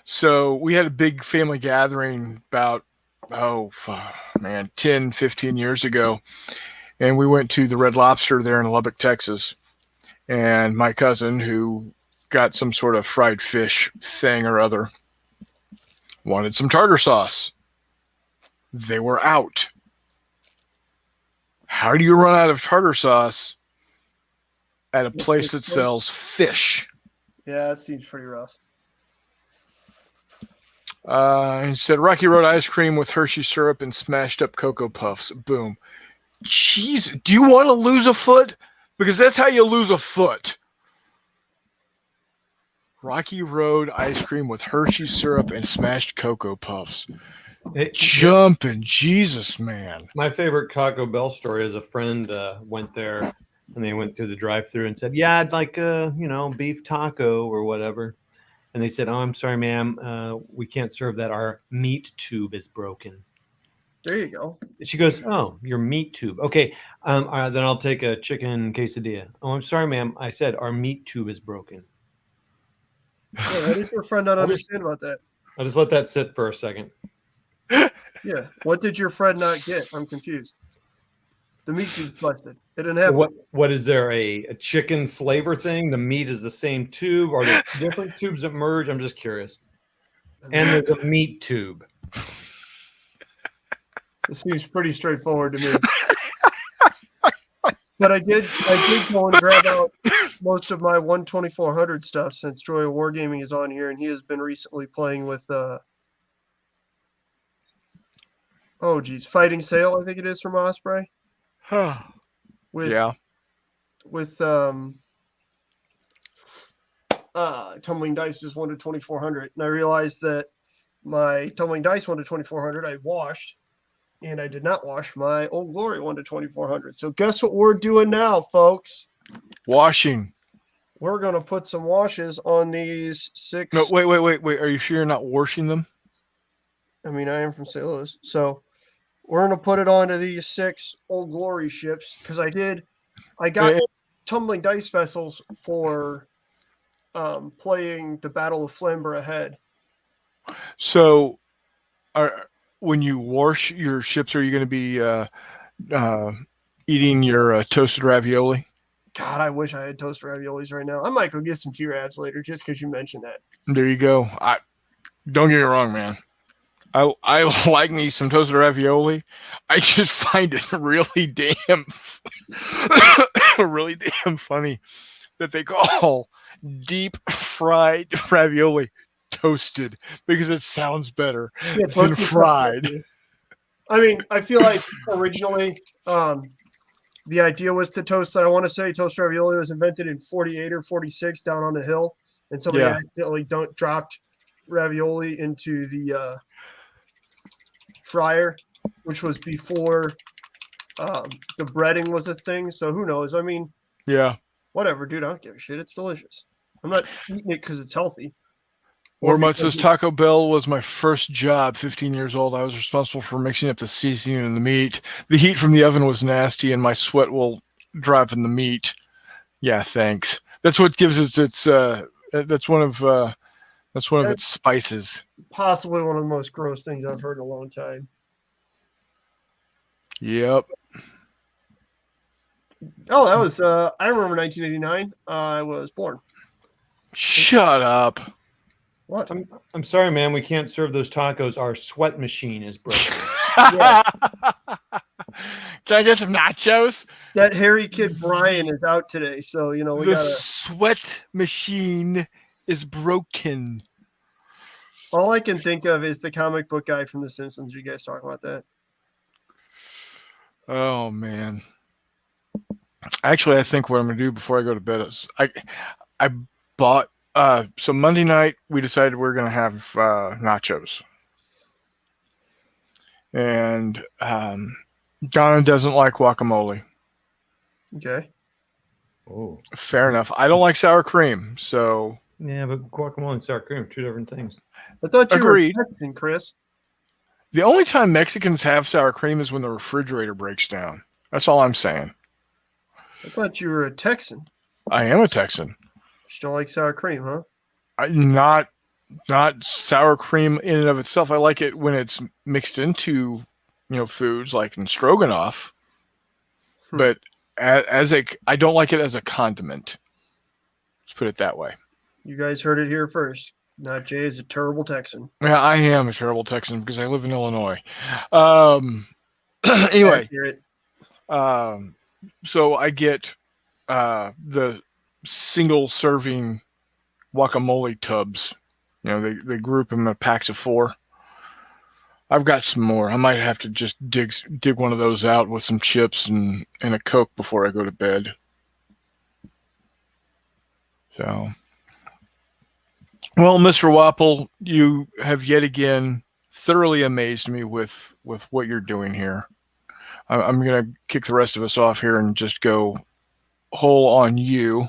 So we had a big family gathering about, 10, 15 years ago. And we went to the Red Lobster there in Lubbock, Texas. And my cousin, who got some sort of fried fish thing or other, wanted some tartar sauce. They were out. How do you run out of tartar sauce at a place that sells fish? Yeah, that seems pretty rough. He said Rocky Road ice cream with Hershey syrup and smashed up Cocoa Puffs. Boom. Jeez, do you want to lose a foot? Because that's how you lose a foot. Rocky Road ice cream with Hershey syrup and smashed Cocoa Puffs. Jumping, Jesus, man. My favorite Taco Bell story is a friend went there and they went through the drive-thru and said, "Yeah, I'd like a beef taco or whatever." And they said, "Oh, I'm sorry, ma'am, we can't serve that. Our meat tube is broken." There you go. And she goes, "Oh, your meat tube. Okay, then I'll take a chicken quesadilla." "Oh, I'm sorry, ma'am. I said our meat tube is broken." Yeah, what did your friend not understand about that? I'll just let that sit for a second. Yeah. What did your friend not get? I'm confused. The meat tube's busted. It didn't happen. What is there a chicken flavor thing? The meat is the same tube? Are there different tubes that merge? I'm just curious. And there's a meat tube. It seems pretty straightforward to me. But I did go and grab out most of my 12400 stuff since Joy of Wargaming is on here, and he has been recently playing with Fighting Sail, I think it is, from Osprey. With Tumbling Dice is 1 to 2400, and I realized that my Tumbling Dice 1 to 2400 I washed, and I did not wash my Old Glory 1 to 2400. So guess what we're doing now, folks? Washing. We're gonna put some washes on these 6. No, wait. Are you sure you're not washing them? I mean, I am from St. Louis, so We're gonna put it onto these 6 Old Glory ships because I got tumbling dice vessels for playing the Battle of Flamborough Head. So, when you wash your ships, are you going to be eating your toasted ravioli? God, I wish I had toasted raviolis right now. I might go get some T-Ravs later just because you mentioned that. There you go. Don't get me wrong, man. I like me some toasted ravioli. I just find it really damn funny that they call deep fried ravioli toasted because it sounds better than fried. I mean, I feel like originally the idea was to toast. I want to say toast ravioli was invented in 48 or 46 down on the hill, and somebody accidentally dropped ravioli into the fryer, which was before the breading was a thing. So who knows? I mean, whatever, dude. I don't give a shit. It's delicious. I'm not eating it because it's healthy. Ormut says Taco Bell was my first job. 15 years old. I was responsible for mixing up the seasoning and the meat. The heat from the oven was nasty, and my sweat will drop in the meat. Yeah, thanks. That's what gives it its. That's one of its spices. Possibly one of the most gross things I've heard in a long time. Yep. Oh, that was. I remember 1989. I was born. Shut up. What? I'm sorry, man. We can't serve those tacos. Our sweat machine is broken. Can I get some nachos? That hairy kid Brian is out today, so we gotta. Sweat machine is broken. All I can think of is the comic book guy from The Simpsons. You guys talk about that? Oh man. Actually, I think what I'm gonna do before I go to bed is I bought. So Monday night we decided we're gonna have nachos, and Donna doesn't like guacamole. Okay. Oh, fair enough. I don't like sour cream, so yeah, but guacamole and sour cream are 2 different things. I thought you Agreed. were Mexican, Chris. The only time Mexicans have sour cream is when the refrigerator breaks down. That's all I'm saying. I thought you were a Texan. I am a Texan. You don't like sour cream, huh? Not sour cream in and of itself. I like it when it's mixed into, foods like in stroganoff. But I don't like it as a condiment. Let's put it that way. You guys heard it here first. Not Jay is a terrible Texan. Yeah, I am a terrible Texan because I live in Illinois. Anyway, so I get the single serving guacamole tubs. They group them in packs of 4. I've got some more. I might have to just dig one of those out with some chips and a Coke before I go to bed. So, well, Mr. Wapple, you have yet again thoroughly amazed me with what you're doing here. I'm going to kick the rest of us off here and just go whole on you.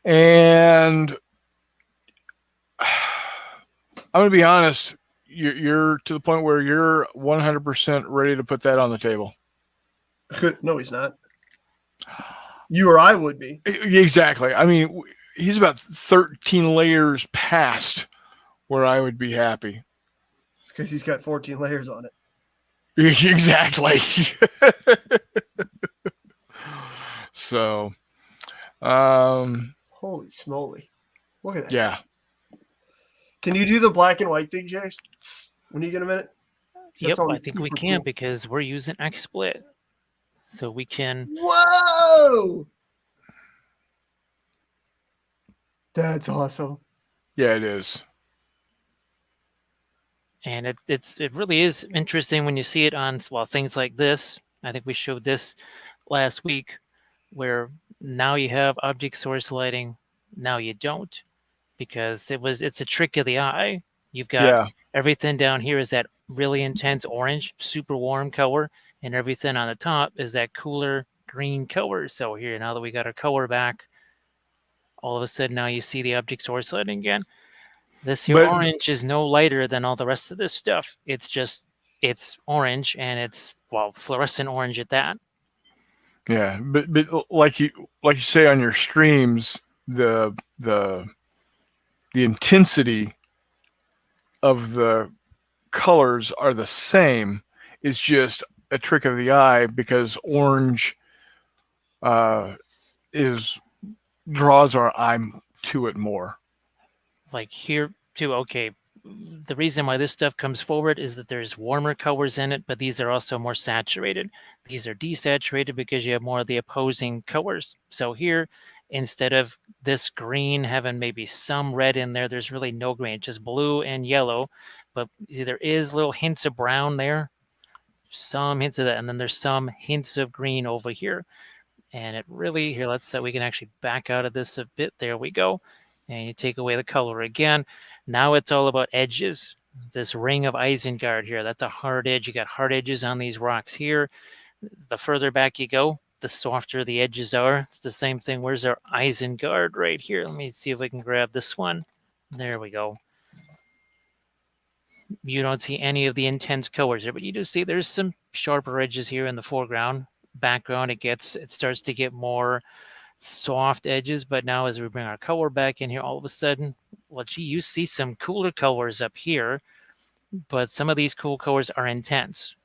And I'm going to be honest, you're to the point where you're 100% ready to put that on the table. No, he's not. You or I would be. Exactly. I mean, he's about 13 layers past where I would be happy. It's because he's got 14 layers on it. Exactly. So, holy smoly. Look at that. Yeah. Can you do the black and white thing, Jace? When you get a minute? Yep, I think we can because we're using XSplit. So we can. Whoa! That's awesome. Yeah, it is. And it really is interesting when you see it on things like this. I think we showed this last week, where now you have object source lighting, now you don't, because it's a trick of the eye. You've got everything down here is that really intense orange, super warm color, and everything on the top is that cooler green color. So here, now that we got our color back, all of a sudden now you see the object source lighting again. This here orange is no lighter than all the rest of this stuff. It's just it's orange, and it's, well, fluorescent orange at that. Yeah, but like you say on your streams, the intensity of the colors are the same. It's just a trick of the eye because orange draws our eye to it more. Like here too, okay. The reason why this stuff comes forward is that there's warmer colors in it, but these are also more saturated. These are desaturated because you have more of the opposing colors. So here, instead of this green having maybe some red in there, there's really no green, just blue and yellow. But there is little hints of brown there, some hints of that, and then there's some hints of green over here. And it really, here, let's we can actually back out of this a bit. There we go. And you take away the color again. Now it's all about edges. This ring of Isengard here, that's a hard edge. You got hard edges on these rocks here. The further back you go, the softer the edges are. It's the same thing. Where's our Isengard right here? Let me see if I can grab this one. There we go. You don't see any of the intense colors there, but you do see there's some sharper edges here in the foreground. Background, it starts to get more soft edges, but now as we bring our color back in here, all of a sudden, well, gee, you see some cooler colors up here, but some of these cool colors are intense.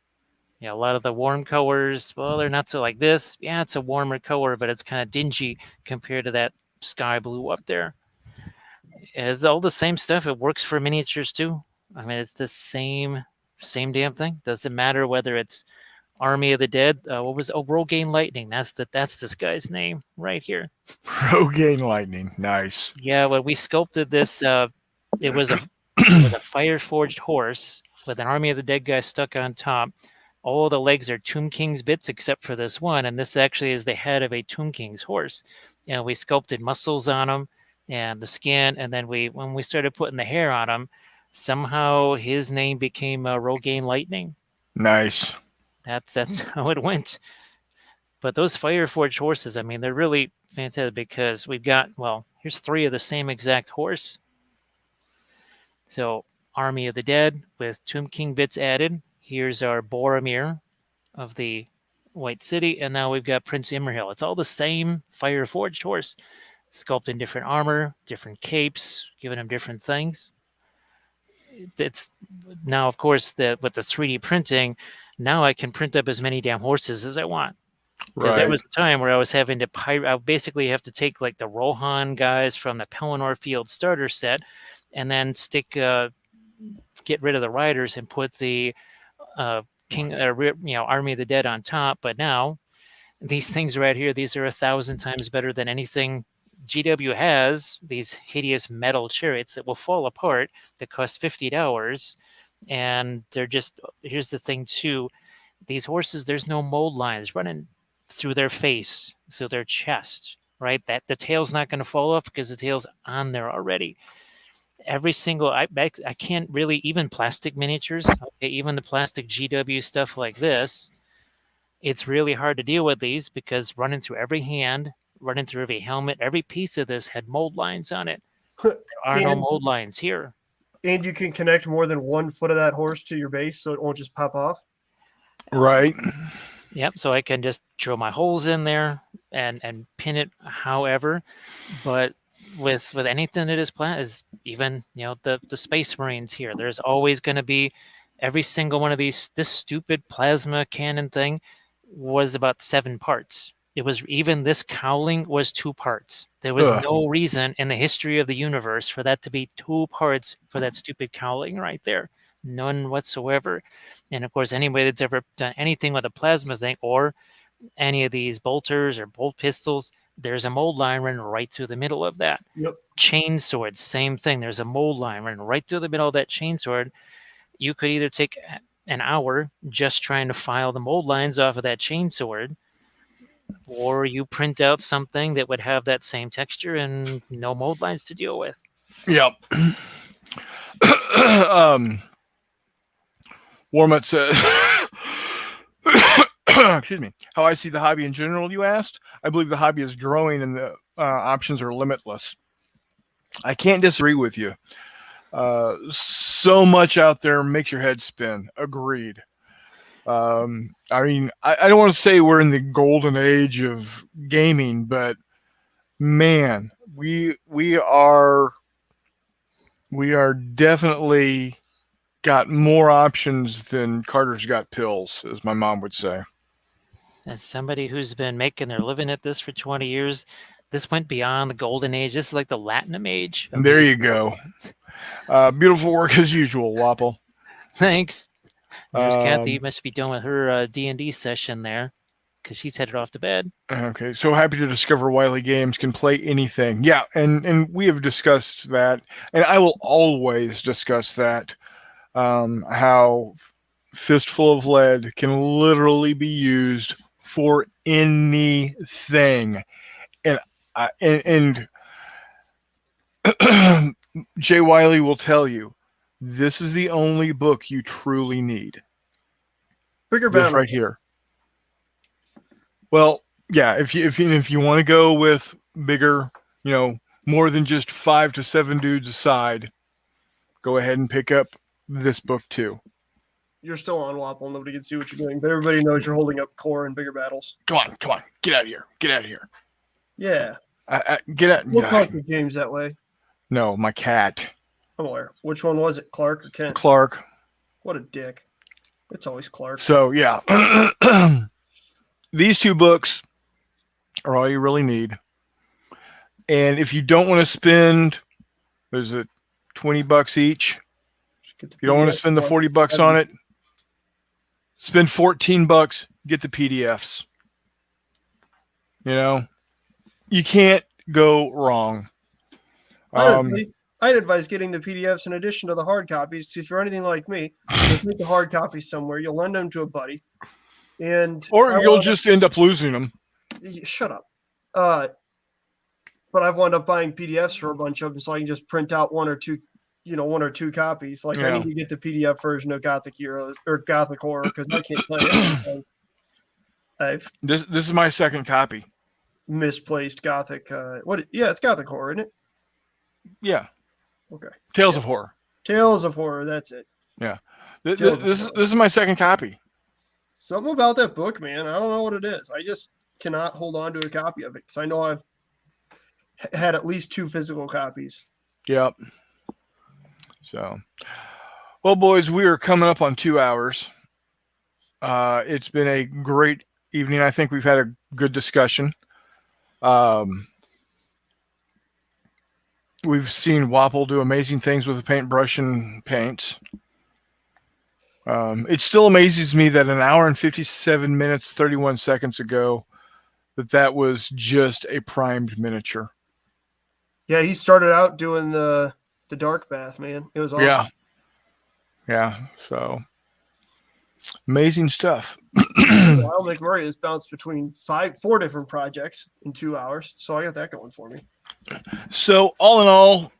Yeah, a lot of the warm colors, well, they're not so like this. Yeah, it's a warmer color, but it's kind of dingy compared to that sky blue up there. It's all the same stuff. It works for miniatures too. I mean, it's the same damn thing. Doesn't matter whether it's Army of the Dead. What was Rogaine Lightning? That's this guy's name right here. Rogaine Lightning, nice. Yeah, when we sculpted this, it was a fire forged horse with an Army of the Dead guy stuck on top. All the legs are Tomb King's bits except for this one, and this actually is the head of a Tomb King's horse. And we sculpted muscles on him and the skin, and then when we started putting the hair on him, somehow his name became Rogaine Lightning. Nice. That's how it went. But those fire forged horses, I mean, they're really fantastic because we've got, well, here's 3 of the same exact horse. So Army of the Dead with Tomb King bits added. Here's our Boromir of the White City, and now we've got Prince Imrahil. It's all the same fire forged horse, sculpting different armor, different capes, giving them different things. It's now, of course, with the 3D printing, now I can print up as many damn horses as I want. Because there was a time where I was having to I basically have to take like the Rohan guys from the Pelennor Field starter set, and then get rid of the riders and put the Army of the Dead on top. But now these things right here, these are 1,000 times better than anything GW has. These hideous metal chariots that will fall apart that cost $50, and they're just, here's the thing too, these horses, there's no mold lines running through their face, so their chest, right? That the tail's not going to fall off because the tail's on there already. Every single, I can't really, even plastic miniatures, okay, even the plastic GW stuff like this, it's really hard to deal with these because running through every hand, running through every helmet, every piece of this had mold lines on it. There are no mold lines here. And you can connect more than 1 foot of that horse to your base so it won't just pop off. Right. Yep, so I can just drill my holes in there and pin it however. But with anything that is even, the Space Marines here, there's always going to be every single one of these. This stupid plasma cannon thing was about 7 parts. It was, even this cowling was 2 parts. There was no reason in the history of the universe for that to be 2 parts for that stupid cowling right there. None whatsoever. And of course, anybody that's ever done anything with a plasma thing or any of these bolters or bolt pistols, there's a mold line running right through the middle of that. Yep. Chainsword, same thing. There's a mold line running right through the middle of that chainsword. You could either take an hour just trying to file the mold lines off of that chainsword, or you print out something that would have that same texture and no mold lines to deal with. Yep. Warmut says, excuse me, how I see the hobby in general, you asked? I believe the hobby is growing and the options are limitless. I can't disagree with you. So much out there makes your head spin. Agreed. I mean, I don't want to say we're in the golden age of gaming, but man, we are definitely got more options than Carter's got pills, as my mom would say. As somebody who's been making their living at this for 20 years, this went beyond the golden age. This is like the Latinum age. There you go. Beautiful work as usual, Wapple. Thanks. There's Kathy. Must be done with her D&D session there, because she's headed off to bed. Okay, so happy to discover Wiley Games can play anything. Yeah, and we have discussed that, and I will always discuss that. How Fistful of Lead can literally be used for anything, and Jay Wiley will tell you this is the only book you truly need. Bigger this battle right here. Well, yeah, if you want to go with bigger, more than just 5 to 7 dudes aside, go ahead and pick up this book too. You're still on Wapple. Nobody can see what you're doing, but everybody knows you're holding up core in bigger battles. Come on, get out of here, Yeah. Get out. We'll talk to James that way. No, my cat. I'm aware. Which one was it, Clark or Kent? Clark. What a dick. It's always Clark. So yeah, these 2 books are all you really need. And if you don't want to spend, is it $20 each? You don't want to spend the $40 on it. Spend $14. Get the PDFs. You can't go wrong. Honestly, I'd advise getting the PDFs in addition to the hard copies. If you're anything like me, you'll get the hard copies somewhere. You'll lend them to a buddy, or you'll just end up losing them. Shut up. But I've wound up buying PDFs for a bunch of them, so I can just print out one or two copies. Like I need to get the PDF version of Gothic Heroes or Gothic Horror because I can't play it. This is my second copy. Misplaced Gothic. It's Gothic Horror, isn't it? Yeah. Okay. Tales of Horror. Tales of Horror. That's it. Yeah. This is my second copy. Something about that book, man. I don't know what it is. I just cannot hold on to a copy of it because I know I've had at least 2 physical copies. Yep. So, well, boys, we are coming up on 2 hours. It's been a great evening. I think we've had a good discussion. We've seen Wapple do amazing things with the paintbrush and paints. It still amazes me that an hour and 57 minutes, 31 seconds ago, that was just a primed miniature. Yeah, he started out doing the dark bath, man. It was awesome. Yeah. So amazing stuff. Lyle McMurray has bounced between 4 different projects in 2 hours, so I got that going for me. So all in all,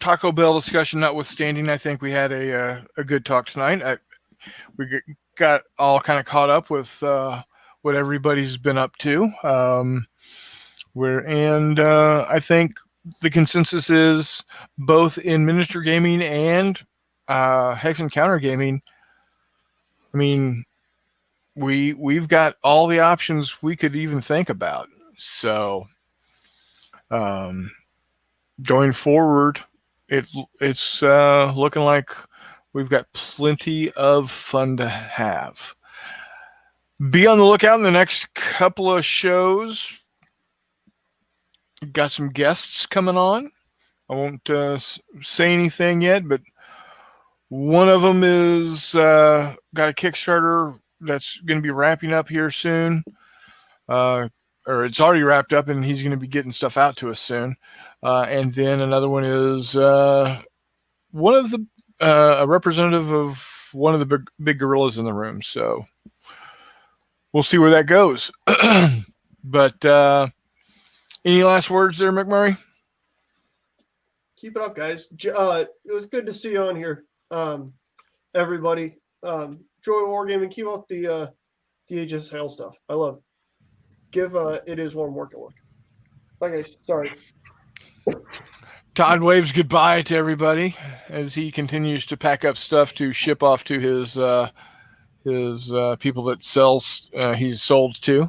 Taco Bell discussion notwithstanding, I think we had a good talk tonight. We got all kind of caught up with what everybody's been up to. I think the consensus is both in miniature gaming and Hex and Counter gaming. I mean, we've got all the options we could even think about. So going forward, it's looking like we've got plenty of fun to have. Be on the lookout in the next couple of shows. Got some guests coming on. I won't say anything yet, but one of them is got a Kickstarter that's going to be wrapping up here soon. Or it's already wrapped up, and he's going to be getting stuff out to us soon. And then another one is one of the a representative of one of the big gorillas in the room. So we'll see where that goes. But any last words there, McMurray? Keep it up, guys. It was good to see you on here, everybody. Joy Wargaming, keep up the Age of Sail stuff. I love it. Give It Is Warm Work a look. Bye, guys. Sorry. Todd waves goodbye to everybody as he continues to pack up stuff to ship off to his people that he's sold to.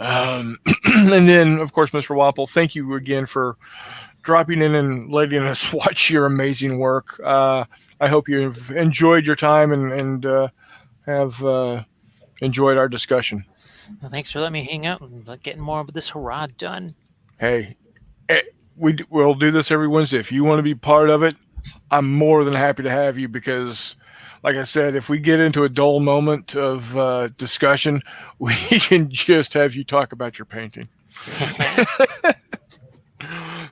And then, of course, Mr. Wapple, thank you again for dropping in and letting us watch your amazing work. I hope you've enjoyed your time and have enjoyed our discussion. Well, thanks for letting me hang out and getting more of this hurrah done. Hey, we'll do this every Wednesday. If you want to be part of it, I'm more than happy to have you because, like I said, if we get into a dull moment of discussion, we can just have you talk about your painting.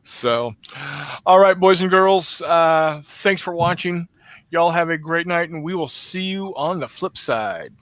So, all right, boys and girls, thanks for watching. Y'all have a great night, and we will see you on the flip side.